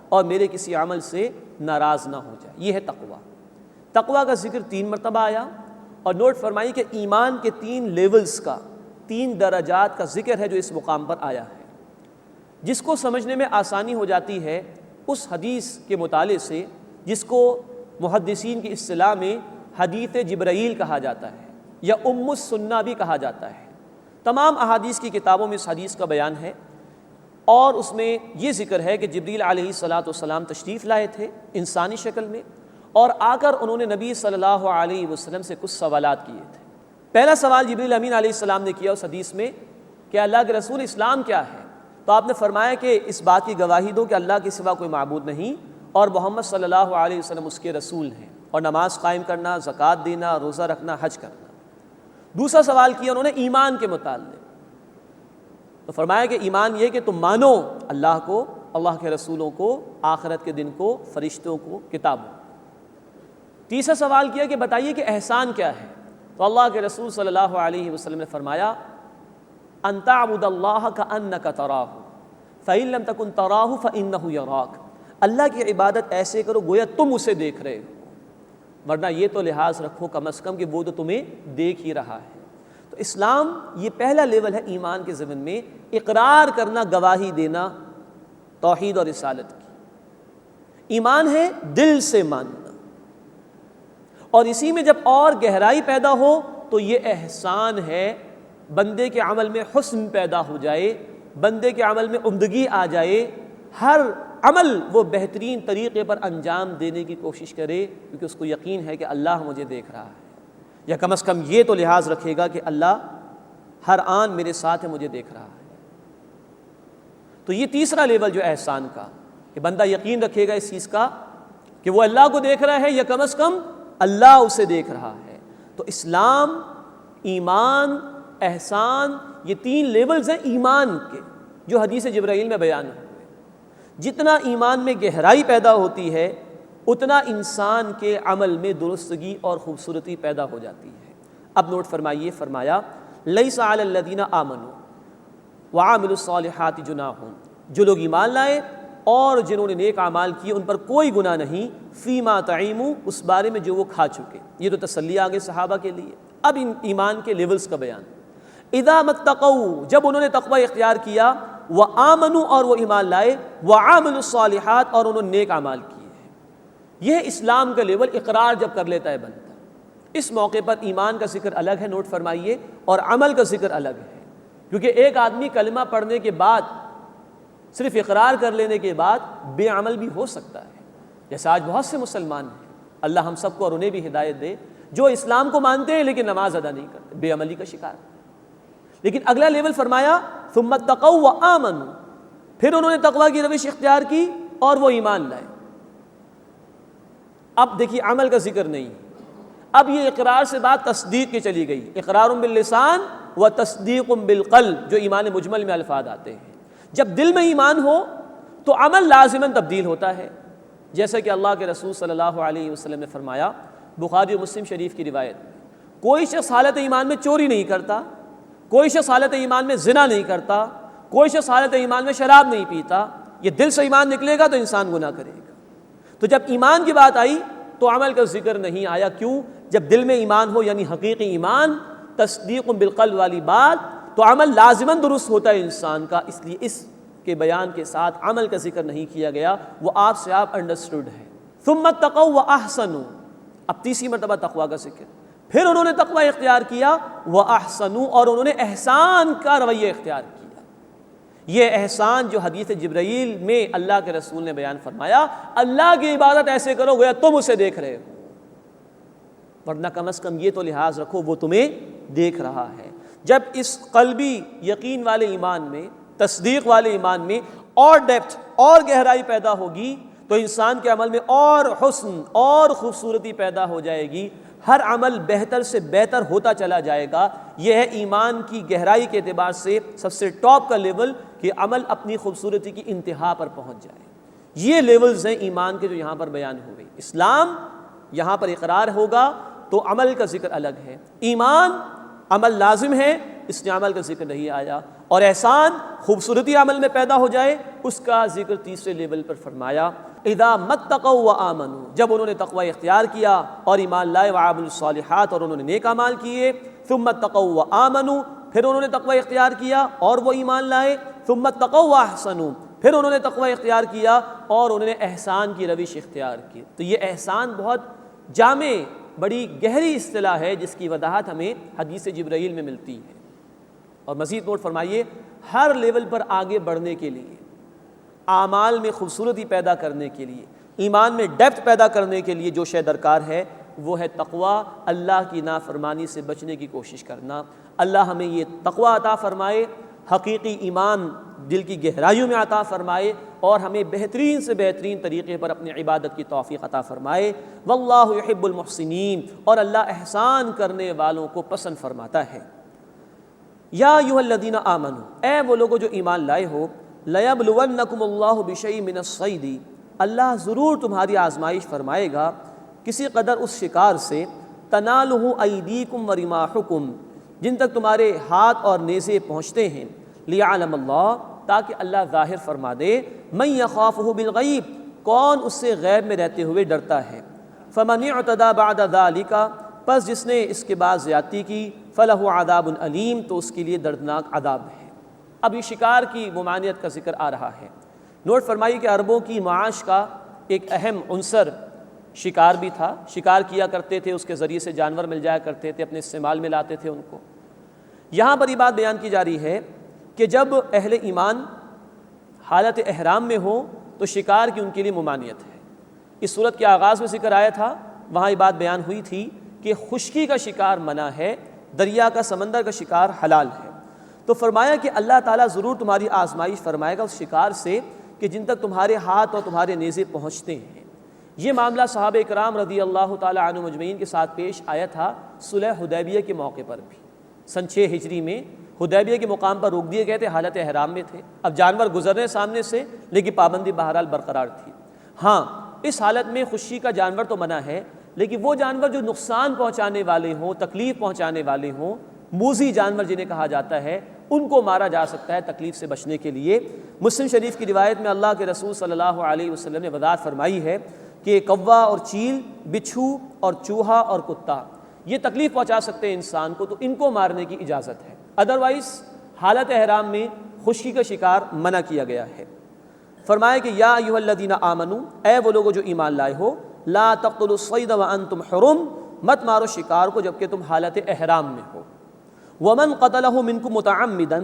اور میرے کسی عمل سے ناراض نہ ہو جائے، یہ ہے تقوی۔ تقوی کا ذکر 3 مرتبہ آیا، اور نوٹ فرمائی کہ ایمان کے 3 لیولز کا، 3 درجات کا ذکر ہے جو اس مقام پر آیا ہے، جس کو سمجھنے میں آسانی ہو جاتی ہے اس حدیث کے مطالعے سے جس کو محدثین کی اصطلاح میں حدیث جبرائیل کہا جاتا ہے۔ یا ام السنہ بھی کہا جاتا ہے۔ تمام احادیث کی کتابوں میں اس حدیث کا بیان ہے، اور اس میں یہ ذکر ہے کہ جبریل علیہ السلام تشریف لائے تھے انسانی شکل میں، اور آ کر انہوں نے نبی صلی اللہ علیہ وسلم سے کچھ سوالات کیے تھے۔ پہلا سوال جبریل امین علیہ السلام نے کیا اس حدیث میں کہ اللہ کے رسول اسلام کیا ہے؟ تو آپ نے فرمایا کہ اس بات کی گواہی دو کہ اللہ کے سوا کوئی معبود نہیں اور محمد صلی اللہ علیہ وسلم اس کے رسول ہیں، اور نماز قائم کرنا، زکوٰۃ دینا، روزہ رکھنا، حج کرنا۔ دوسرا سوال کیا انہوں نے ایمان کے متعلق، تو فرمایا کہ ایمان یہ کہ تم مانو اللہ کو، اللہ کے رسولوں کو، آخرت کے دن کو، فرشتوں کو، کتابوں۔ تیسرا سوال کیا کہ بتائیے کہ احسان کیا ہے؟ تو اللہ کے رسول صلی اللہ علیہ وسلم نے فرمایا ان تعبد اللہ کأنک تراہ فإن لم تکن تراہ فإنہ یراک، اللہ کی عبادت ایسے کرو گویا تم اسے دیکھ رہے ہو، ورنہ یہ تو لحاظ رکھو کم از کم کہ وہ تو تمہیں دیکھ ہی رہا ہے۔ تو اسلام یہ پہلا لیول ہے ایمان کے ضمن میں، اقرار کرنا، گواہی دینا توحید اور رسالت کی۔ ایمان ہے دل سے ماننا، اور اسی میں جب اور گہرائی پیدا ہو تو یہ احسان ہے، بندے کے عمل میں حسن پیدا ہو جائے، بندے کے عمل میں عمدگی آ جائے، ہر عمل وہ بہترین طریقے پر انجام دینے کی کوشش کرے، کیونکہ اس کو یقین ہے کہ اللہ مجھے دیکھ رہا ہے، یا کم از کم یہ تو لحاظ رکھے گا کہ اللہ ہر آن میرے ساتھ ہے، مجھے دیکھ رہا ہے۔ تو یہ تیسرا لیول جو احسان کا، کہ بندہ یقین رکھے گا اس چیز کا کہ وہ اللہ کو دیکھ رہا ہے، یا کم از کم اللہ اسے دیکھ رہا ہے۔ تو اسلام، ایمان، احسان، یہ تین لیولز ہیں ایمان کے جو حدیث جبرائیل میں بیان ہوئے۔ جتنا ایمان میں گہرائی پیدا ہوتی ہے اتنا انسان کے عمل میں درستگی اور خوبصورتی پیدا ہو جاتی ہے۔ اب نوٹ فرمائیے، فرمایا لیس علی الذین آمنوا وعملوا الصالحات جناح، جو لوگ ایمان لائے اور جنہوں نے نیک اعمال کیے ان پر کوئی گناہ نہیں، فیما طعموا، اس بارے میں جو وہ کھا چکے۔ یہ تو تسلی آگے صحابہ کے لیے۔ اب ان ایمان کے لیولز کا بیان۔ اذا متقوا، جب انہوں نے تقوی اختیار کیا، وآمنوا، اور وہ ایمان لائے، وعملوا الصالحات، اور انہوں نے نیک اعمال کیے ہیں۔ یہ اسلام کا لیول اقرار جب کر لیتا ہے بندہ۔ اس موقع پر ایمان کا ذکر الگ ہے، نوٹ فرمائیے، اور عمل کا ذکر الگ ہے، کیونکہ ایک آدمی کلمہ پڑھنے کے بعد، صرف اقرار کر لینے کے بعد بے عمل بھی ہو سکتا ہے، جیسا آج بہت سے مسلمان ہیں، اللہ ہم سب کو اور انہیں بھی ہدایت دے، جو اسلام کو مانتے ہیں لیکن نماز ادا نہیں کرتے، بے عملی کا شکار۔ لیکن اگلا لیول فرمایا ثم اتقوا وآمنوا، پھر انہوں نے تقوی کی روش اختیار کی اور وہ ایمان لائے۔ اب دیکھیے عمل کا ذکر نہیں، اب یہ اقرار سے بات تصدیق کی چلی گئی، اقرار باللسان و تصدیق بالقلب، جو ایمان مجمل میں الفاظ آتے ہیں۔ جب دل میں ایمان ہو تو عمل لازماً تبدیل ہوتا ہے، جیسا کہ اللہ کے رسول صلی اللہ علیہ وسلم نے فرمایا، بخاری و مسلم شریف کی روایت، کوئی شخص حالت ایمان میں چوری نہیں کرتا، کوئی شخص حالت ایمان میں زنا نہیں کرتا، کوئی شخص حالت ایمان میں شراب نہیں پیتا۔ یہ دل سے ایمان نکلے گا تو انسان گناہ کرے گا۔ تو جب ایمان کی بات آئی تو عمل کا ذکر نہیں آیا، کیوں؟ جب دل میں ایمان ہو، یعنی حقیقی ایمان، تصدیق بالقلب والی بات، تو عمل لازماً درست ہوتا ہے انسان کا، اس لیے اس کے بیان کے ساتھ عمل کا ذکر نہیں کیا گیا، وہ آپ سے آپ انڈرسٹوڈ ہے۔ ثم اتقوا واحسنوا، اب تیسری مرتبہ تقوی کا ذکر، پھر انہوں نے تقوی اختیار کیا، واحسنوا، اور انہوں نے احسان کا رویہ اختیار کیا۔ یہ احسان جو حدیث جبرائیل میں اللہ کے رسول نے بیان فرمایا، اللہ کی عبادت ایسے کرو گویا تم اسے دیکھ رہے ہو، ورنہ کم از کم یہ تو لحاظ رکھو وہ تمہیں دیکھ رہا ہے۔ جب اس قلبی یقین والے ایمان میں، تصدیق والے ایمان میں اور ڈیپتھ اور گہرائی پیدا ہوگی تو انسان کے عمل میں اور حسن اور خوبصورتی پیدا ہو جائے گی، ہر عمل بہتر سے بہتر ہوتا چلا جائے گا۔ یہ ہے ایمان کی گہرائی کے اعتبار سے سب سے ٹاپ کا لیول، کہ عمل اپنی خوبصورتی کی انتہا پر پہنچ جائے۔ یہ لیولز ہیں ایمان کے جو یہاں پر بیان ہوئے۔ اسلام یہاں پر اقرار ہوگا تو عمل کا ذکر الگ ہے، ایمان عمل لازم ہے، اس نے عمل کا ذکر نہیں آیا، اور احسان خوبصورتی عمل میں پیدا ہو جائے اس کا ذکر تیسرے لیول پر فرمایا۔ اذا متقوا وآمنوا، جب انہوں نے تقوی اختیار کیا اور ایمان لائے، وعملوا الصالحات، اور انہوں نے نیک اعمال کیے، ثم اتقوا وآمنوا، پھر انہوں نے تقوی اختیار کیا اور وہ ایمان لائے، ثم اتقوا واحسنوا، پھر انہوں نے تقوی اختیار کیا اور انہوں نے احسان کی روش اختیار کی۔ تو یہ احسان بہت جامع بڑی گہری اصطلاح ہے جس کی وضاحت ہمیں حدیث جبرائیل میں ملتی ہے۔ اور مزید نوٹ فرمائیے، ہر لیول پر آگے بڑھنے کے لیے، اعمال میں خوبصورتی پیدا کرنے کے لیے، ایمان میں ڈیپتھ پیدا کرنے کے لیے جو شے درکار ہے وہ ہے تقوی، اللہ کی نافرمانی سے بچنے کی کوشش کرنا۔ اللہ ہمیں یہ تقوی عطا فرمائے، حقیقی ایمان دل کی گہرائیوں میں عطا فرمائے، اور ہمیں بہترین سے بہترین طریقے پر اپنی عبادت کی توفیق عطا فرمائے۔ واللہ یحب المحسنین، اور اللہ احسان کرنے والوں کو پسند فرماتا ہے۔ یا ایھا الذین آمنوا، اے وہ لوگوں جو ایمان لائے ہو، لیبلونکم اللہ بشیء من الصید، اللہ ضرور تمہاری آزمائش فرمائے گا کسی قدر اس شکار سے، تنالہ ایدیکم ورماحکم، جن تک تمہارے ہاتھ اور نیزے پہنچتے ہیں، لیعلم اللہ، تاکہ اللہ ظاہر فرما دے، من یخافہ بالغیب، کون اس سے غیب میں رہتے ہوئے ڈرتا ہے، فمن اعتدی بعد ذلک، پس جس نے اس کے بعد زیادتی کی، فلہ عذاب علیم، تو اس کے لیے دردناک عذاب ہے۔ اب یہ شکار کی ممانعت کا ذکر آ رہا ہے۔ نوٹ فرمائیے کہ عربوں کی معاش کا ایک اہم عنصر شکار بھی تھا، شکار کیا کرتے تھے، اس کے ذریعے سے جانور مل جایا کرتے تھے، اپنے استعمال میں لاتے تھے ان کو۔ یہاں پر یہ بات بیان کی جا رہی ہے کہ جب اہل ایمان حالت احرام میں ہو تو شکار کی ان کے لیے ممانعت ہے۔ اس صورت کے آغاز میں ذکر آیا تھا، وہاں یہ بات بیان ہوئی تھی کہ خشکی کا شکار منع ہے، دریا کا، سمندر کا شکار حلال ہے۔ تو فرمایا کہ اللہ تعالیٰ ضرور تمہاری آزمائش فرمائے گا اس شکار سے کہ جن تک تمہارے ہاتھ اور تمہارے نیزے پہنچتے ہیں۔ یہ معاملہ صحابہ کرام رضی اللہ تعالیٰ عنہ مجمعین کے ساتھ پیش آیا تھا صلح حدیبیہ کے موقع پر بھی۔ سن 6 ہجری میں حدیبیہ کے مقام پر روک دیے گئے تھے، حالت احرام میں تھے، اب جانور گزرنے سامنے سے، لیکن پابندی بہرحال برقرار تھی۔ ہاں، اس حالت میں خشکی کا جانور تو منع ہے، لیکن وہ جانور جو نقصان پہنچانے والے ہوں، تکلیف پہنچانے والے ہوں، موذی جانور جنہیں کہا جاتا ہے، ان کو مارا جا سکتا ہے تکلیف سے بچنے کے لیے۔ مسلم شریف کی روایت میں اللہ کے رسول صلی اللہ علیہ وسلم نے وضاحت فرمائی ہے کہ کوا اور چیل، بچھو اور چوہا اور کتا یہ تکلیف پہنچا سکتے ہیں انسان کو، تو ان کو مارنے کی اجازت ہے، ادروائز حالت احرام میں خشکی کا شکار منع کیا گیا ہے۔ فرمایا کہ یا ایھا الذین آمنوا، اے وہ لوگوں جو ایمان لائے ہو، لا تقتلوا الصید وانتم حرم، مت مارو شکار کو جبکہ تم حالت احرام میں ہو۔ ومن قتلہ منکم متعمدا،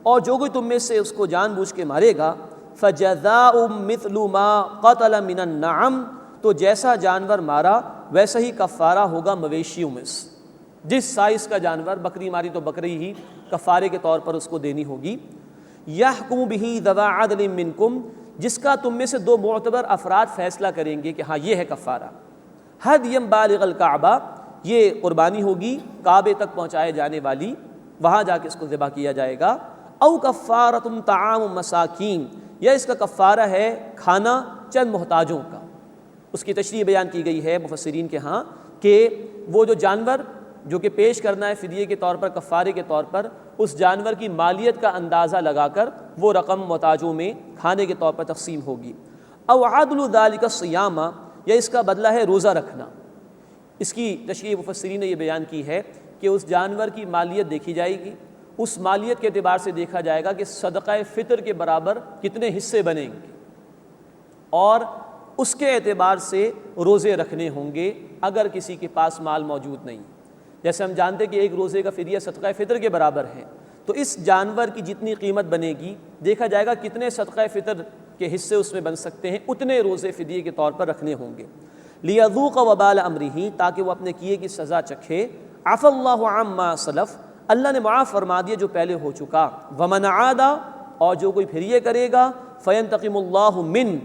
اور جو کوئی تم میں سے اس کو جان بوجھ کے مارے گا، فجزاء مثل ما قتل من النعم، تو جیسا جانور مارا ویسا ہی کفارہ ہوگا مویشیوں میں سے، جس سائز کا جانور، بکری ماری تو بکری ہی کفارے کے طور پر اس کو دینی ہوگی۔ یحکم بہ ذوی عدل منکم، جس کا تم میں سے 2 معتبر افراد فیصلہ کریں گے کہ ہاں یہ ہے کفارہ۔ حدیا بالغ الکعبہ، یہ قربانی ہوگی کعبے تک پہنچائے جانے والی، وہاں جا کے اس کو ذبح کیا جائے گا۔ او کفارۃ طعام مساکین، یا اس کا کفارہ ہے کھانا چند محتاجوں کا۔ اس کی تشریح بیان کی گئی ہے مفسرین کے ہاں کہ وہ جو جانور جو کہ پیش کرنا ہے فدیے کے طور پر، کفارے کے طور پر، اس جانور کی مالیت کا اندازہ لگا کر وہ رقم محتاجوں میں کھانے کے طور پر تقسیم ہوگی۔ او عدل ذلک الصیام، یا اس کا بدلہ ہے روزہ رکھنا۔ اس کی تشریح مفسرین نے یہ بیان کی ہے کہ اس جانور کی مالیت دیکھی جائے گی، اس مالیت کے اعتبار سے دیکھا جائے گا کہ صدقہ فطر کے برابر کتنے حصے بنیں گے، اور اس کے اعتبار سے روزے رکھنے ہوں گے اگر کسی کے پاس مال موجود نہیں۔ جیسے ہم جانتے کہ ایک روزے کا فدیہ صدقہ فطر کے برابر ہے، تو اس جانور کی جتنی قیمت بنے گی دیکھا جائے گا کتنے صدقہ فطر کے حصے اس میں بن سکتے ہیں، اتنے روزے فدیے کے طور پر رکھنے ہوں گے۔ لیذوق وبال امرہ، تاکہ وہ اپنے کیے کی سزا چکھے۔ عفا اللہ عما سلف، اللہ نے معاف فرما دیا جو پہلے ہو چکا۔ ومن عاد، اور جو کوئی پھر یہ کرے گا، فینتقم اللہ من،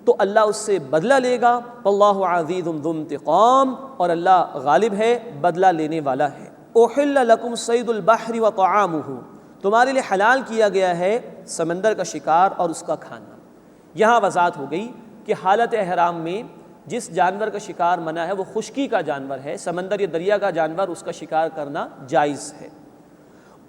تو اللہ اس سے بدلہ لے گا۔ واللہ عزیز ذو انتقام، اور اللہ غالب ہے، بدلہ لینے والا ہے۔ احل لکم صید البحر وطعامہ، تمہارے لیے حلال کیا گیا ہے سمندر کا شکار اور اس کا کھانا۔ یہاں وضاحت ہو گئی کہ حالت احرام میں جس جانور کا شکار منع ہے وہ خشکی کا جانور ہے، سمندر یا دریا کا جانور اس کا شکار کرنا جائز ہے۔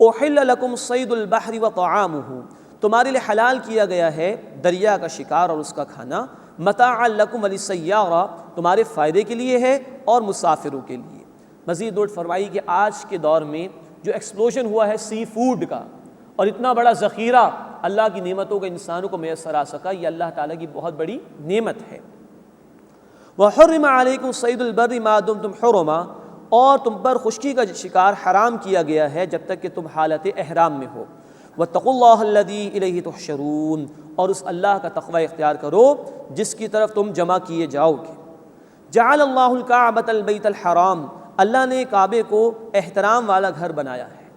احل لکم صید البحر وطعامہ، تمہارے لیے حلال کیا گیا ہے دریا کا شکار اور اس کا کھانا۔ متاعا لکم وللسیارہ، تمہارے فائدے کے لیے ہے اور مسافروں کے لیے۔ مزید نوٹ فرمائی کہ آج کے دور میں جو ایکسپلوژن ہوا ہے سی فوڈ کا، اور اتنا بڑا ذخیرہ اللہ کی نعمتوں کا انسانوں کو میسر آ سکا، یہ اللہ تعالیٰ کی بہت بڑی نعمت ہے۔ وحرم علیکم صید البر ما دمتم حرما، اور تم پر خشکی کا شکار حرام کیا گیا ہے جب تک کہ تم حالت احرام میں ہو۔ واتقوا اللہ الذی الیہ تحشرون، اور اس اللہ کا تقوی اختیار کرو جس کی طرف تم جمع کیے جاؤ گے۔ جعل اللہ الکعبۃ البیت الحرام، اللہ نے کعبے کو احترام والا گھر بنایا ہے۔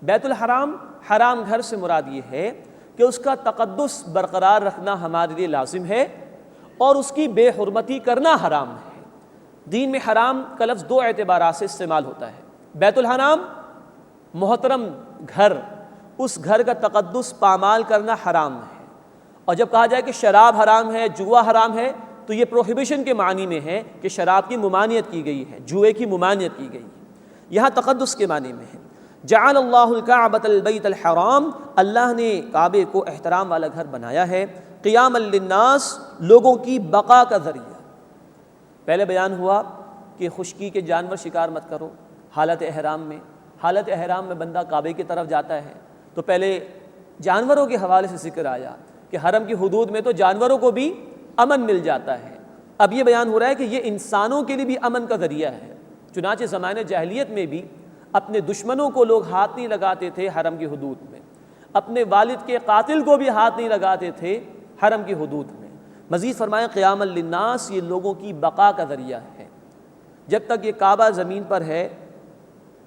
بیت الحرام، حرام گھر سے مراد یہ ہے کہ اس کا تقدس برقرار رکھنا ہمارے لیے لازم ہے اور اس کی بے حرمتی کرنا حرام ہے۔ دین میں حرام کا لفظ دو اعتبارات سے استعمال ہوتا ہے۔ بیت الحرام محترم گھر، اس گھر کا تقدس پامال کرنا حرام ہے، اور جب کہا جائے کہ شراب حرام ہے، جوا حرام ہے، تو یہ پروہیبیشن کے معنی میں ہے کہ شراب کی ممانعت کی گئی ہے، جوئے کی ممانعت کی گئی ہے۔ یہاں تقدس کے معنی میں ہے۔ جعل اللہ الکعبۃ البیت الحرام، اللہ نے کعبے کو احترام والا گھر بنایا ہے، قیاما للناس، لوگوں کی بقا کا ذریعہ۔ پہلے بیان ہوا کہ خشکی کے جانور شکار مت کرو حالت احرام میں۔ حالت احرام میں بندہ کعبے کی طرف جاتا ہے تو پہلے جانوروں کے حوالے سے ذکر آیا کہ حرم کی حدود میں تو جانوروں کو بھی امن مل جاتا ہے۔ اب یہ بیان ہو رہا ہے کہ یہ انسانوں کے لیے بھی امن کا ذریعہ ہے۔ چنانچہ زمانہ جاہلیت میں بھی اپنے دشمنوں کو لوگ ہاتھ نہیں لگاتے تھے حرم کی حدود میں، اپنے والد کے قاتل کو بھی ہاتھ نہیں لگاتے تھے حرم کی حدود میں۔ مزید فرمایا قیاما للناس، یہ لوگوں کی بقا کا ذریعہ ہے۔ جب تک یہ کعبہ زمین پر ہے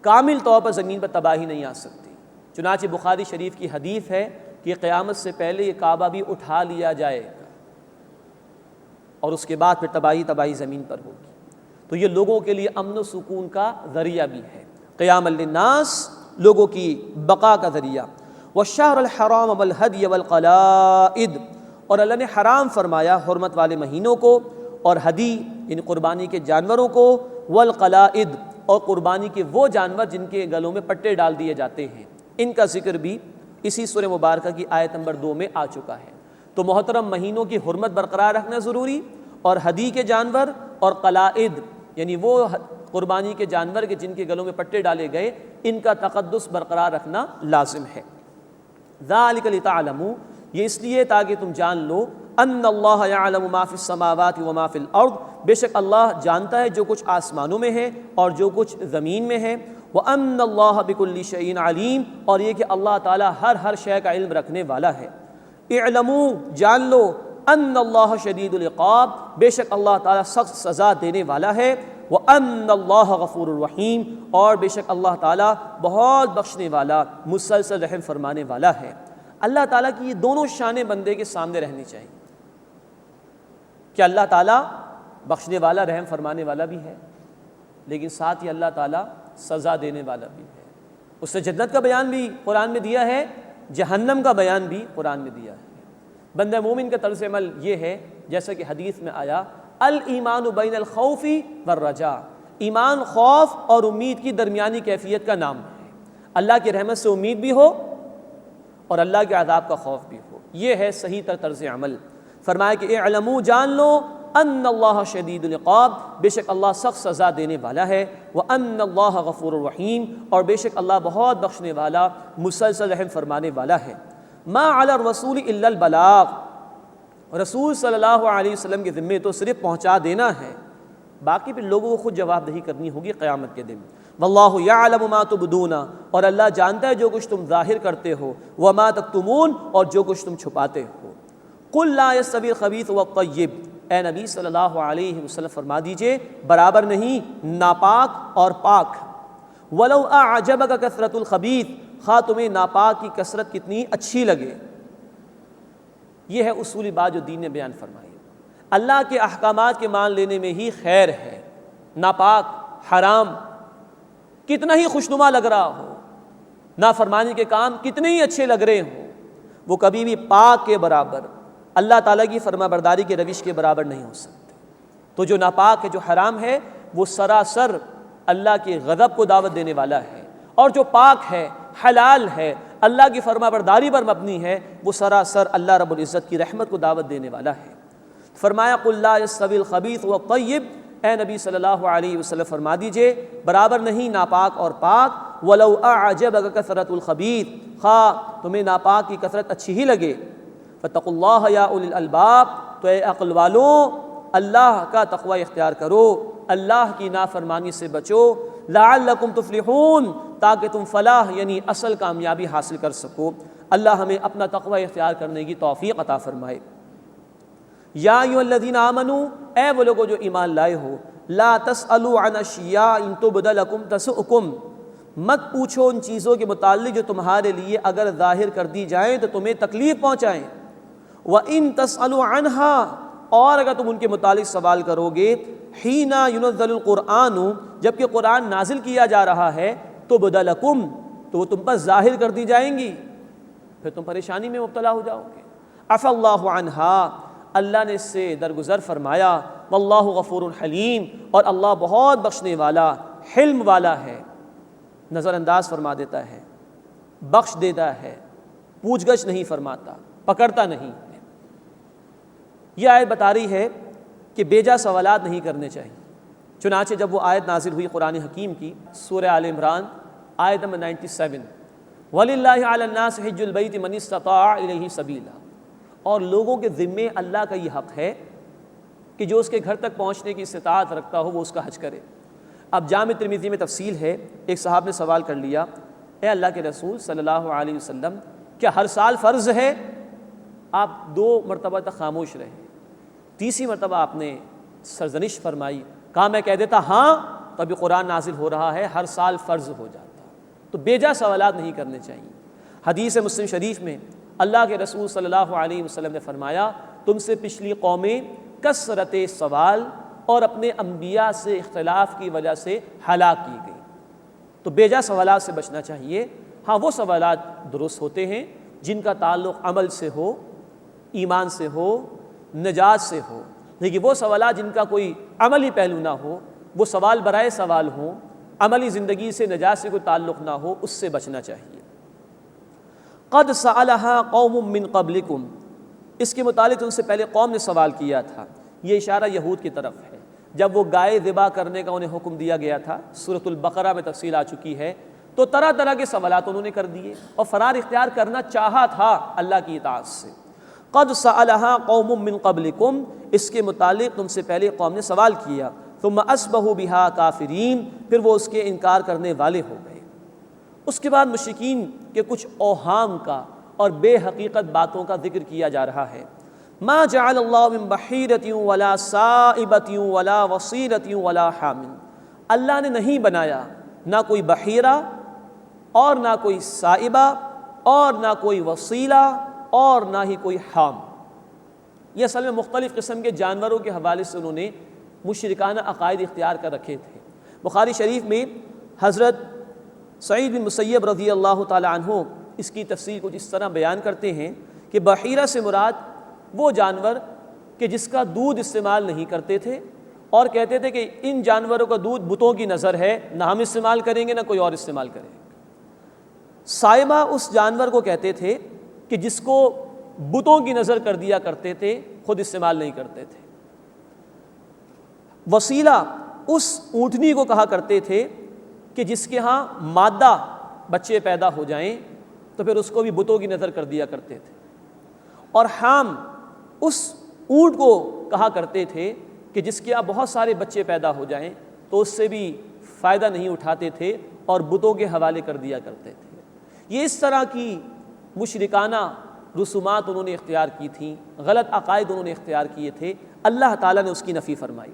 کامل طور پر زمین پر تباہی نہیں آ سکتی۔ چنانچہ بخاری شریف کی حدیث ہے کہ قیامت سے پہلے یہ کعبہ بھی اٹھا لیا جائے گا اور اس کے بعد پھر تباہی زمین پر ہوگی۔ تو یہ لوگوں کے لیے امن و سکون کا ذریعہ بھی ہے۔ قیاما للناس، لوگوں کی بقا کا ذریعہ۔ والشہر الحرام والہدی والقلائد، اور اللہ نے حرام فرمایا حرمت والے مہینوں کو اور ہدی یعنی قربانی کے جانوروں کو، والقلائد اور قربانی کے وہ جانور جن کے گلوں میں پٹے ڈال دیے جاتے ہیں، ان کا ذکر بھی اسی سورہ مبارکہ کی آیت نمبر 2 میں آ چکا ہے۔ تو محترم مہینوں کی حرمت برقرار رکھنا ضروری، اور ہدی کے جانور اور قلائد یعنی وہ قربانی کے جانور کے جن کے گلوں میں پٹے ڈالے گئے، ان کا تقدس برقرار رکھنا لازم ہے۔ ذالک لتعلموا، یہ اس لیے تاکہ تم جان لو، ان اللہ یعلم ما فی السماوات وما فی الارض، بے شک اللہ جانتا ہے جو کچھ آسمانوں میں ہے اور جو کچھ زمین میں ہے، وان اللہ بکل شیء علیم، اور یہ کہ اللہ تعالیٰ ہر شے کا علم رکھنے والا ہے۔ اعلموا، جان لو، ان اللہ شدید العقاب، بے شک اللہ تعالیٰ سخت سزا دینے والا ہے، وان اللہ غفور الرحیم، اور بے شک اللہ تعالیٰ بہت بخشنے والا مسلسل رحم فرمانے والا ہے۔ اللہ تعالیٰ کی یہ دونوں شانیں بندے کے سامنے رہنی چاہیے کہ اللہ تعالیٰ بخشنے والا رحم فرمانے والا بھی ہے، لیکن ساتھ ہی اللہ تعالیٰ سزا دینے والا بھی ہے۔ اس نے جنت کا بیان بھی قرآن میں دیا ہے، جہنم کا بیان بھی قرآن میں دیا ہے۔ بندہ مومن کا طرز عمل یہ ہے جیسا کہ حدیث میں آیا، الایمان بین الخوف والرجاء، ایمان خوف اور امید کی درمیانی کیفیت کا نام ہے۔ اللہ کی رحمت سے امید بھی ہو اور اللہ کے عذاب کا خوف بھی ہو، یہ ہے صحیح تر طرز عمل۔ فرمایا کہ اعلموا، جان لو، ان اللہ شدید العقاب، بے شک اللہ سخت سزا دینے والا ہے، وان اللہ غفور الرحیم، اور بے شک اللہ بہت بخشنے والا مسلسل رحم فرمانے والا ہے۔ ما علی الرسول الا البلاغ، رسول صلی اللہ علیہ وسلم کے ذمے تو صرف پہنچا دینا ہے، باقی پھر لوگوں کو خود جواب دہی کرنی ہوگی قیامت کے دن۔ واللہ یعلم ما تبدون، اور اللہ جانتا ہے جو کچھ تم ظاہر کرتے ہو، وما تکتمون، اور جو کچھ تم چھپاتے ہو۔ قل لا یستوی الخبیث والطیب، اے نبی صلی اللہ علیہ وسلم فرما دیجئے برابر نہیں ناپاک اور پاک۔ ولو اعجبک کثرت الخبیث، خواہ تمہیں ناپاک کی کثرت کتنی اچھی لگے۔ یہ ہے اصولی بات جو دین نے بیان فرمائی۔ اللہ کے احکامات کے مان لینے میں ہی خیر ہے۔ ناپاک، حرام کتنا ہی خوشنما لگ رہا ہو، نافرمانی کے کام کتنے ہی اچھے لگ رہے ہوں، وہ کبھی بھی پاک کے برابر، اللہ تعالیٰ کی فرما برداری کے روش کے برابر نہیں ہو سکتے۔ تو جو ناپاک ہے، جو حرام ہے، وہ سراسر اللہ کے غضب کو دعوت دینے والا ہے، اور جو پاک ہے، حلال ہے، اللہ کی فرما برداری پر مبنی ہے، وہ سراسر اللہ رب العزت کی رحمت کو دعوت دینے والا ہے۔ فرمایا قل لا یستوی الخبیث والطیب، اے نبی صلی اللہ علیہ وسلم فرما دیجئے برابر نہیں ناپاک اور پاک۔ ولو اعجبک کثرت الخبیث، خواہ تمہیں ناپاک کی کثرت اچھی ہی لگے۔ فاتقوا اللہ یا اولی الالباب، تو اے عقل والوں اللہ کا تقوی اختیار کرو، اللہ کی نافرمانی سے بچو، لعلکم تفلحون، تاکہ تم فلاح یعنی اصل کامیابی حاصل کر سکو۔ اللہ ہمیں اپنا تقوی اختیار کرنے کی توفیق عطا فرمائے۔ یا ایھا الذین آمنوا، اے وہ لوگوں جو ایمان لائے ہو، لا تسألوا عن اشیاء ان تبد لکم تسؤکم، مت پوچھو ان چیزوں کے متعلق جو تمہارے لیے اگر ظاہر کر دی جائیں تو تمہیں تکلیف پہنچائیں، وَإِن تَسْأَلُوا عَنْهَا، اور اگر تم ان کے متعلق سوال کرو گے، حِينَ يُنَزَّلُ الْقُرْآنُ، جبکہ قرآن نازل کیا جا رہا ہے، تُبْدَ لَكُمْ، تو وہ تم پر ظاہر کر دی جائیں گی، پھر تم پریشانی میں مبتلا ہو جاؤ گے۔ عفا اللہ عنہا، اللہ نے اس سے درگزر فرمایا، واللہ غفور حلیم، اور اللہ بہت بخشنے والا حلم والا ہے، نظر انداز فرما دیتا ہے، بخش دیتا ہے، پوچھ گچھ نہیں فرماتا، پکڑتا نہیں۔ یہ آیت بتا رہی ہے کہ بیجا سوالات نہیں کرنے چاہیے۔ چنانچہ جب وہ آیت نازل ہوئی قرآن حکیم کی، سورہ آل عمران آیت نمبر 97، وَلِلَّهِ عَلَى النَّاسِ حِجُّ الْبَيْتِ مَنِ اسْتَطَاعَ إِلَيْهِ سَبِيلًا، اور لوگوں کے ذمے اللہ کا یہ حق ہے کہ جو اس کے گھر تک پہنچنے کی استطاعت رکھتا ہو وہ اس کا حج کرے۔ اب جامع ترمذی میں تفصیل ہے، ایک صاحب نے سوال کر لیا، اے اللہ کے رسول صلی اللہ علیہ وسلم، کیا ہر سال فرض ہے؟ آپ 2 مرتبہ تک خاموش رہے، تیسری مرتبہ آپ نے سرزنش فرمائی، کہا میں کہہ دیتا ہاں تو ابھی قرآن نازل ہو رہا ہے، ہر سال فرض ہو جاتا۔ تو بیجا سوالات نہیں کرنے چاہیے۔ حدیث مسلم شریف میں اللہ کے رسول صلی اللہ علیہ وسلم نے فرمایا، تم سے پچھلی قومیں کثرت سوال اور اپنے انبیاء سے اختلاف کی وجہ سے ہلاک کی گئی۔ تو بیجا سوالات سے بچنا چاہیے۔ ہاں وہ سوالات درست ہوتے ہیں جن کا تعلق عمل سے ہو، ایمان سے ہو، نجات سے ہو، لیکن وہ سوالات جن کا کوئی عملی پہلو نہ ہو، وہ سوال برائے سوال ہوں، عملی زندگی سے نجات سے کوئی تعلق نہ ہو، اس سے بچنا چاہیے۔ قد سألها قوم من قبلکم، اس کے متعلق ان سے پہلے قوم نے سوال کیا تھا۔ یہ اشارہ یہود کی طرف ہے۔ جب وہ گائے ذبح کرنے کا انہیں حکم دیا گیا تھا، سورۃ البقرہ میں تفصیل آ چکی ہے، تو طرح طرح کے سوالات انہوں نے کر دیے اور فرار اختیار کرنا چاہا تھا اللہ کی اطاعت سے۔ قد سألها قوم من قبلکم، اس کے متعلق تم سے پہلے قوم نے سوال کیا، ثم اصبحوا بها کافرین، پھر وہ اس کے انکار کرنے والے ہو گئے۔ اس کے بعد مشرکین کے کچھ اوہام کا اور بے حقیقت باتوں کا ذکر کیا جا رہا ہے۔ ما جعل اللہ من بحیرۃ ولا سائبۃ ولا وصیلۃ ولا حام، اللہ نے نہیں بنایا نہ کوئی بحیرہ اور نہ کوئی سائبہ اور نہ کوئی وصیلہ اور نہ ہی کوئی حام۔ یہ اصل میں مختلف قسم کے جانوروں کے حوالے سے انہوں نے مشرکانہ عقائد اختیار کر رکھے تھے۔ بخاری شریف میں حضرت سعید بن مسیب رضی اللہ تعالی عنہ اس کی تفسیر کچھ اس طرح بیان کرتے ہیں کہ بحیرہ سے مراد وہ جانور کہ جس کا دودھ استعمال نہیں کرتے تھے اور کہتے تھے کہ ان جانوروں کا دودھ بتوں کی نظر ہے، نہ ہم استعمال کریں گے نہ کوئی اور استعمال کرے گا۔ سائبہ اس جانور کو کہتے تھے کہ جس کو بتوں کی نظر کر دیا کرتے تھے، خود استعمال نہیں کرتے تھے۔ وسیلہ اس اونٹنی کو کہا کرتے تھے کہ جس کے ہاں مادہ بچے پیدا ہو جائیں تو پھر اس کو بھی بتوں کی نظر کر دیا کرتے تھے۔ اور حام اس اونٹ کو کہا کرتے تھے کہ جس کے ہاں بہت سارے بچے پیدا ہو جائیں تو اس سے بھی فائدہ نہیں اٹھاتے تھے اور بتوں کے حوالے کر دیا کرتے تھے۔ یہ اس طرح کی مشرکانہ رسومات انہوں نے اختیار کی تھیں، غلط عقائد انہوں نے اختیار کیے تھے، اللہ تعالیٰ نے اس کی نفی فرمائی۔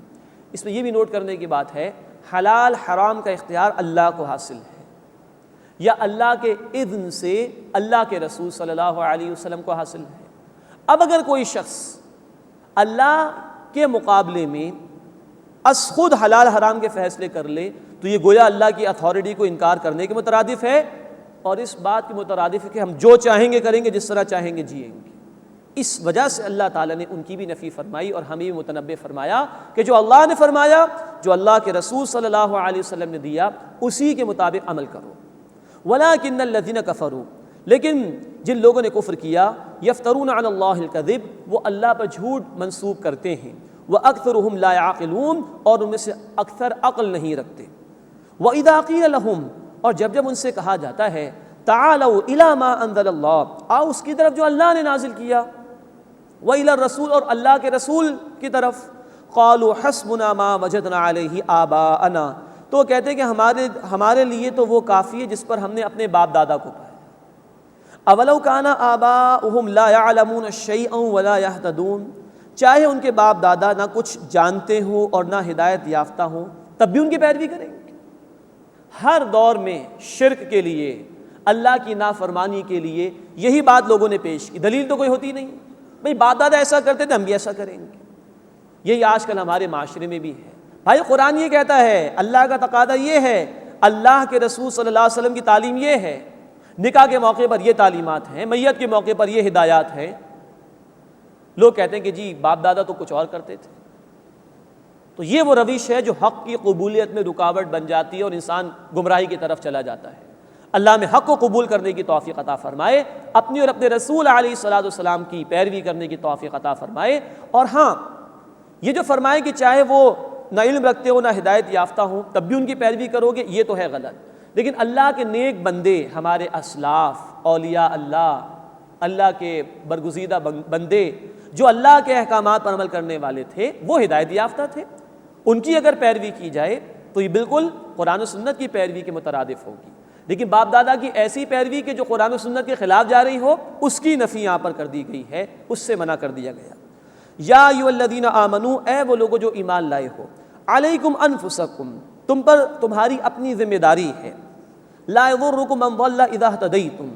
اس میں یہ بھی نوٹ کرنے کی بات ہے، حلال حرام کا اختیار اللہ کو حاصل ہے، یا اللہ کے اذن سے اللہ کے رسول صلی اللہ علیہ وسلم کو حاصل ہے۔ اب اگر کوئی شخص اللہ کے مقابلے میں از خود حلال حرام کے فیصلے کر لے تو یہ گویا اللہ کی اتھارٹی کو انکار کرنے کے مترادف ہے، اور اس بات کے مترادف ہے کہ ہم جو چاہیں گے کریں گے، جس طرح چاہیں گے جئیں گے۔ اس وجہ سے اللہ تعالیٰ نے ان کی بھی نفی فرمائی اور ہمیں بھی متنبہ فرمایا کہ جو اللہ نے فرمایا، جو اللہ کے رسول صلی اللہ علیہ وسلم نے دیا، اسی کے مطابق عمل کرو۔ وَلَٰكِنَّ الَّذِينَ كَفَرُوا، لیکن جن لوگوں نے کفر کیا، يَفْتَرُونَ عَلَى اللَّهِ الْكَذِبَ، وہ اللہ پر جھوٹ منسوب کرتے ہیں، وَأَكْثَرُهُمْ لَا يَعْقِلُونَ، اور ان میں سے اکثر عقل نہیں رکھتے۔ وَإِذَا قِيلَ لَهُمْ، اور جب ان سے کہا جاتا ہے، تَعَالَوْا إِلَىٰ مَا أَنزَلَ اللَّهُ، آؤ اس کی طرف جو اللہ نے نازل کیا، وَإِلَى الرَّسُولِ، اور اللہ کے رسول کی طرف، قالوا حسبنا ما وجدنا علیہ آباءنا، تو وہ کہتے ہیں کہ ہمارے لیے تو وہ کافی ہے جس پر ہم نے اپنے باپ دادا کو پایا۔ اولو کان آباؤہم لا یعلمون شیئا ولا یہتدون، چاہے ان کے باپ دادا نہ کچھ جانتے ہوں اور نہ ہدایت یافتہ ہوں، تب بھی ان کی پیروی کریں گے۔ ہر دور میں شرک کے لیے، اللہ کی نافرمانی کے لیے یہی بات لوگوں نے پیش کی، دلیل تو کوئی ہوتی نہیں، بھئی باپ دادا ایسا کرتے تھے ہم بھی ایسا کریں گے۔ یہی آج کل ہمارے معاشرے میں بھی ہے۔ بھائی قرآن یہ کہتا ہے، اللہ کا تقاضا یہ ہے، اللہ کے رسول صلی اللہ علیہ وسلم کی تعلیم یہ ہے، نکاح کے موقع پر یہ تعلیمات ہیں، میت کے موقع پر یہ ہدایات ہیں۔ لوگ کہتے ہیں کہ جی باپ دادا تو کچھ اور کرتے تھے۔ تو یہ وہ روش ہے جو حق کی قبولیت میں رکاوٹ بن جاتی ہے اور انسان گمراہی کی طرف چلا جاتا ہے۔ اللہ میں حق کو قبول کرنے کی توفیق عطا فرمائے، اپنی اور اپنے رسول علیہ الصلوۃ والسلام کی پیروی کرنے کی توفیق عطا فرمائے۔ اور ہاں، یہ جو فرمائے کہ چاہے وہ نہ علم رکھتے ہو نہ ہدایت یافتہ ہوں تب بھی ان کی پیروی کرو گے، یہ تو ہے غلط۔ لیکن اللہ کے نیک بندے، ہمارے اسلاف، اولیاء اللہ، اللہ کے برگزیدہ بندے جو اللہ کے احکامات پر عمل کرنے والے تھے، وہ ہدایت یافتہ تھے، ان کی اگر پیروی کی جائے تو یہ بالکل قرآن و سنت کی پیروی کے مترادف ہوگی۔ لیکن باپ دادا کی ایسی پیروی کہ جو قرآن و سنت کے خلاف جا رہی ہو، اس کی نفی یہاں پر کر دی گئی ہے، اس سے منع کر دیا گیا۔ یا ایھا الذین آمنو، اے وہ لوگوں جو ایمان لائے ہو، علیکم انفسکم، تم پر تمہاری اپنی ذمہ داری ہے، لا یضرکم من ضل اذا اہتدیتم،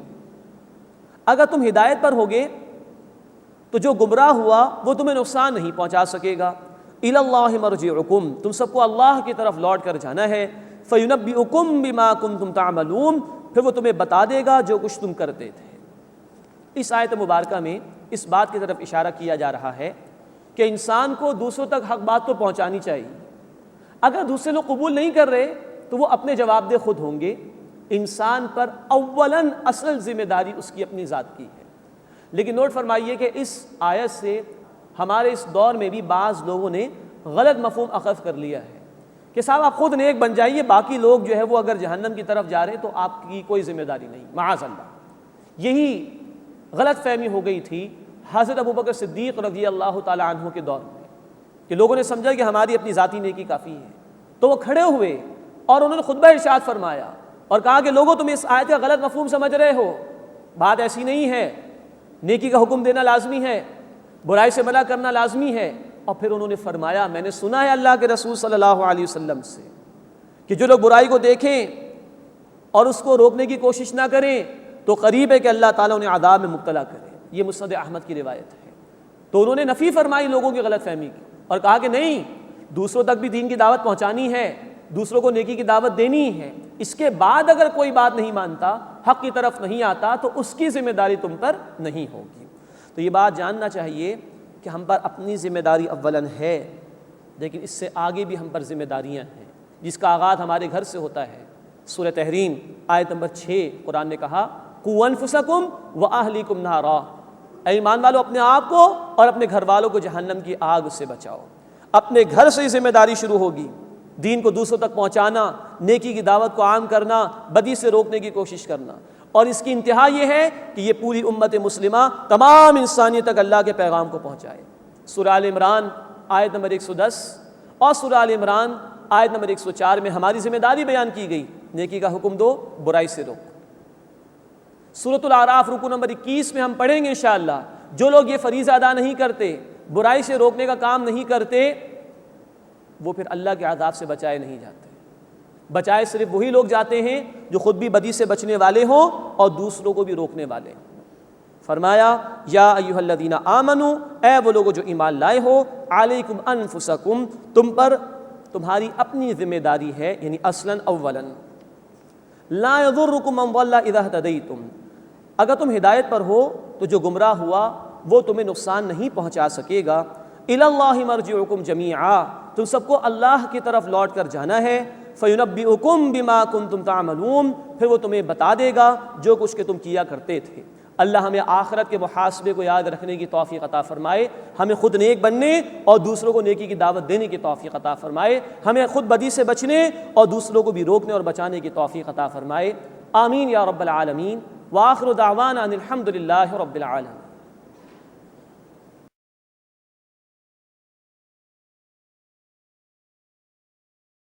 اگر تم ہدایت پر ہوگے تو جو گمراہ ہوا وہ تمہیں نقصان نہیں پہنچا سکے گا۔ الی اللہ مرجعکم، تم سب کو اللہ کی طرف لوٹ کر جانا ہے۔ فینبئکم بما کنتم تعملون، پھر وہ تمہیں بتا دے گا جو کچھ تم کرتے تھے۔ اس آیت مبارکہ میں اس بات کی طرف اشارہ کیا جا رہا ہے کہ انسان کو دوسروں تک حق بات تو پہنچانی چاہیے۔ اگر دوسرے لوگ قبول نہیں کر رہے تو وہ اپنے جواب دہ خود ہوں گے۔ انسان پر اولاً اصل ذمہ داری اس کی اپنی ذات کی ہے۔ لیکن نوٹ فرمائیے کہ اس آیت سے ہمارے اس دور میں بھی بعض لوگوں نے غلط مفہوم اخذ کر لیا ہے کہ صاحب آپ خود نیک بن جائیے، باقی لوگ جو ہے وہ اگر جہنم کی طرف جا رہے ہیں تو آپ کی کوئی ذمہ داری نہیں، معاذ اللہ۔ یہی غلط فہمی ہو گئی تھی حضرت ابوبکر صدیق رضی اللہ تعالی عنہ کے دور میں، کہ لوگوں نے سمجھا کہ ہماری اپنی ذاتی نیکی کافی ہے، تو وہ کھڑے ہوئے اور انہوں نے خطبہ ارشاد فرمایا اور کہا کہ لوگوں تم اس آیت کا غلط مفہوم سمجھ رہے ہو، بات ایسی نہیں ہے، نیکی کا حکم دینا لازمی ہے، برائی سے منع کرنا لازمی ہے۔ اور پھر انہوں نے فرمایا، میں نے سنا ہے اللہ کے رسول صلی اللہ علیہ وسلم سے کہ جو لوگ برائی کو دیکھیں اور اس کو روکنے کی کوشش نہ کریں تو قریب ہے کہ اللہ تعالیٰ انہیں عذاب میں مبتلا کرے۔ یہ مسند احمد کی روایت ہے۔ تو انہوں نے نفی فرمائی لوگوں کی غلط فہمی کی اور کہا کہ نہیں، دوسروں تک بھی دین کی دعوت پہنچانی ہے، دوسروں کو نیکی کی دعوت دینی ہے، اس کے بعد اگر کوئی بات نہیں مانتا، حق کی طرف نہیں آتا تو اس کی ذمہ داری تم پر نہیں ہوگی۔ تو یہ بات جاننا چاہیے کہ ہم پر اپنی ذمہ داری اولاً ہے، لیکن اس سے آگے بھی ہم پر ذمہ داریاں ہیں جس کا آغاز ہمارے گھر سے ہوتا ہے۔ سورہ تحریم آیت نمبر 6 قرآن نے کہا، قوا انفسکم واہلیکم نارا، اے ایمان والو اپنے آپ کو اور اپنے گھر والوں کو جہنم کی آگ سے بچاؤ۔ اپنے گھر سے ذمہ داری شروع ہوگی، دین کو دوسروں تک پہنچانا، نیکی کی دعوت کو عام کرنا، بدی سے روکنے کی کوشش کرنا، اور اس کی انتہا یہ ہے کہ یہ پوری امت مسلمہ تمام انسانیت تک اللہ کے پیغام کو پہنچائے۔ سورہ آل عمران آیت نمبر 110 اور سورہ آل عمران آیت نمبر 104 میں ہماری ذمہ داری بیان کی گئی، نیکی کا حکم دو، برائی سے روکو۔ سورۃ الاعراف رکوع نمبر 21 میں ہم پڑھیں گے انشاءاللہ، جو لوگ یہ فریضہ ادا نہیں کرتے، برائی سے روکنے کا کام نہیں کرتے، وہ پھر اللہ کے عذاب سے بچائے نہیں جاتے۔ بچائے صرف وہی لوگ جاتے ہیں جو خود بھی بدی سے بچنے والے ہوں اور دوسروں کو بھی روکنے والے ہیں۔ فرمایا، یا ایھا الذین آمنو، اے وہ لوگو جو ایمان لائے ہو، علیکم انفسکم، تم پر تمہاری اپنی ذمہ داری ہے، یعنی اصلاً اولاً، لا یضرکم من ضل اذا اہتدیتم، اگر تم ہدایت پر ہو تو جو گمراہ ہوا وہ تمہیں نقصان نہیں پہنچا سکے گا۔ الی اللہ مرجعکم جمیعا، تم سب کو اللہ کی طرف لوٹ کر جانا ہے۔ فینبئکم بما کنتم تعملون، پھر وہ تمہیں بتا دے گا جو کچھ کہ تم کیا کرتے تھے۔ اللہ ہمیں آخرت کے محاسبے کو یاد رکھنے کی توفیق عطا فرمائے، ہمیں خود نیک بننے اور دوسروں کو نیکی کی دعوت دینے کی توفیق عطا فرمائے، ہمیں خود بدی سے بچنے اور دوسروں کو بھی روکنے اور بچانے کی توفیق عطا فرمائے۔ آمین یا رب العالمین، وآخر دعوانا ان الحمد للہ رب العالمین۔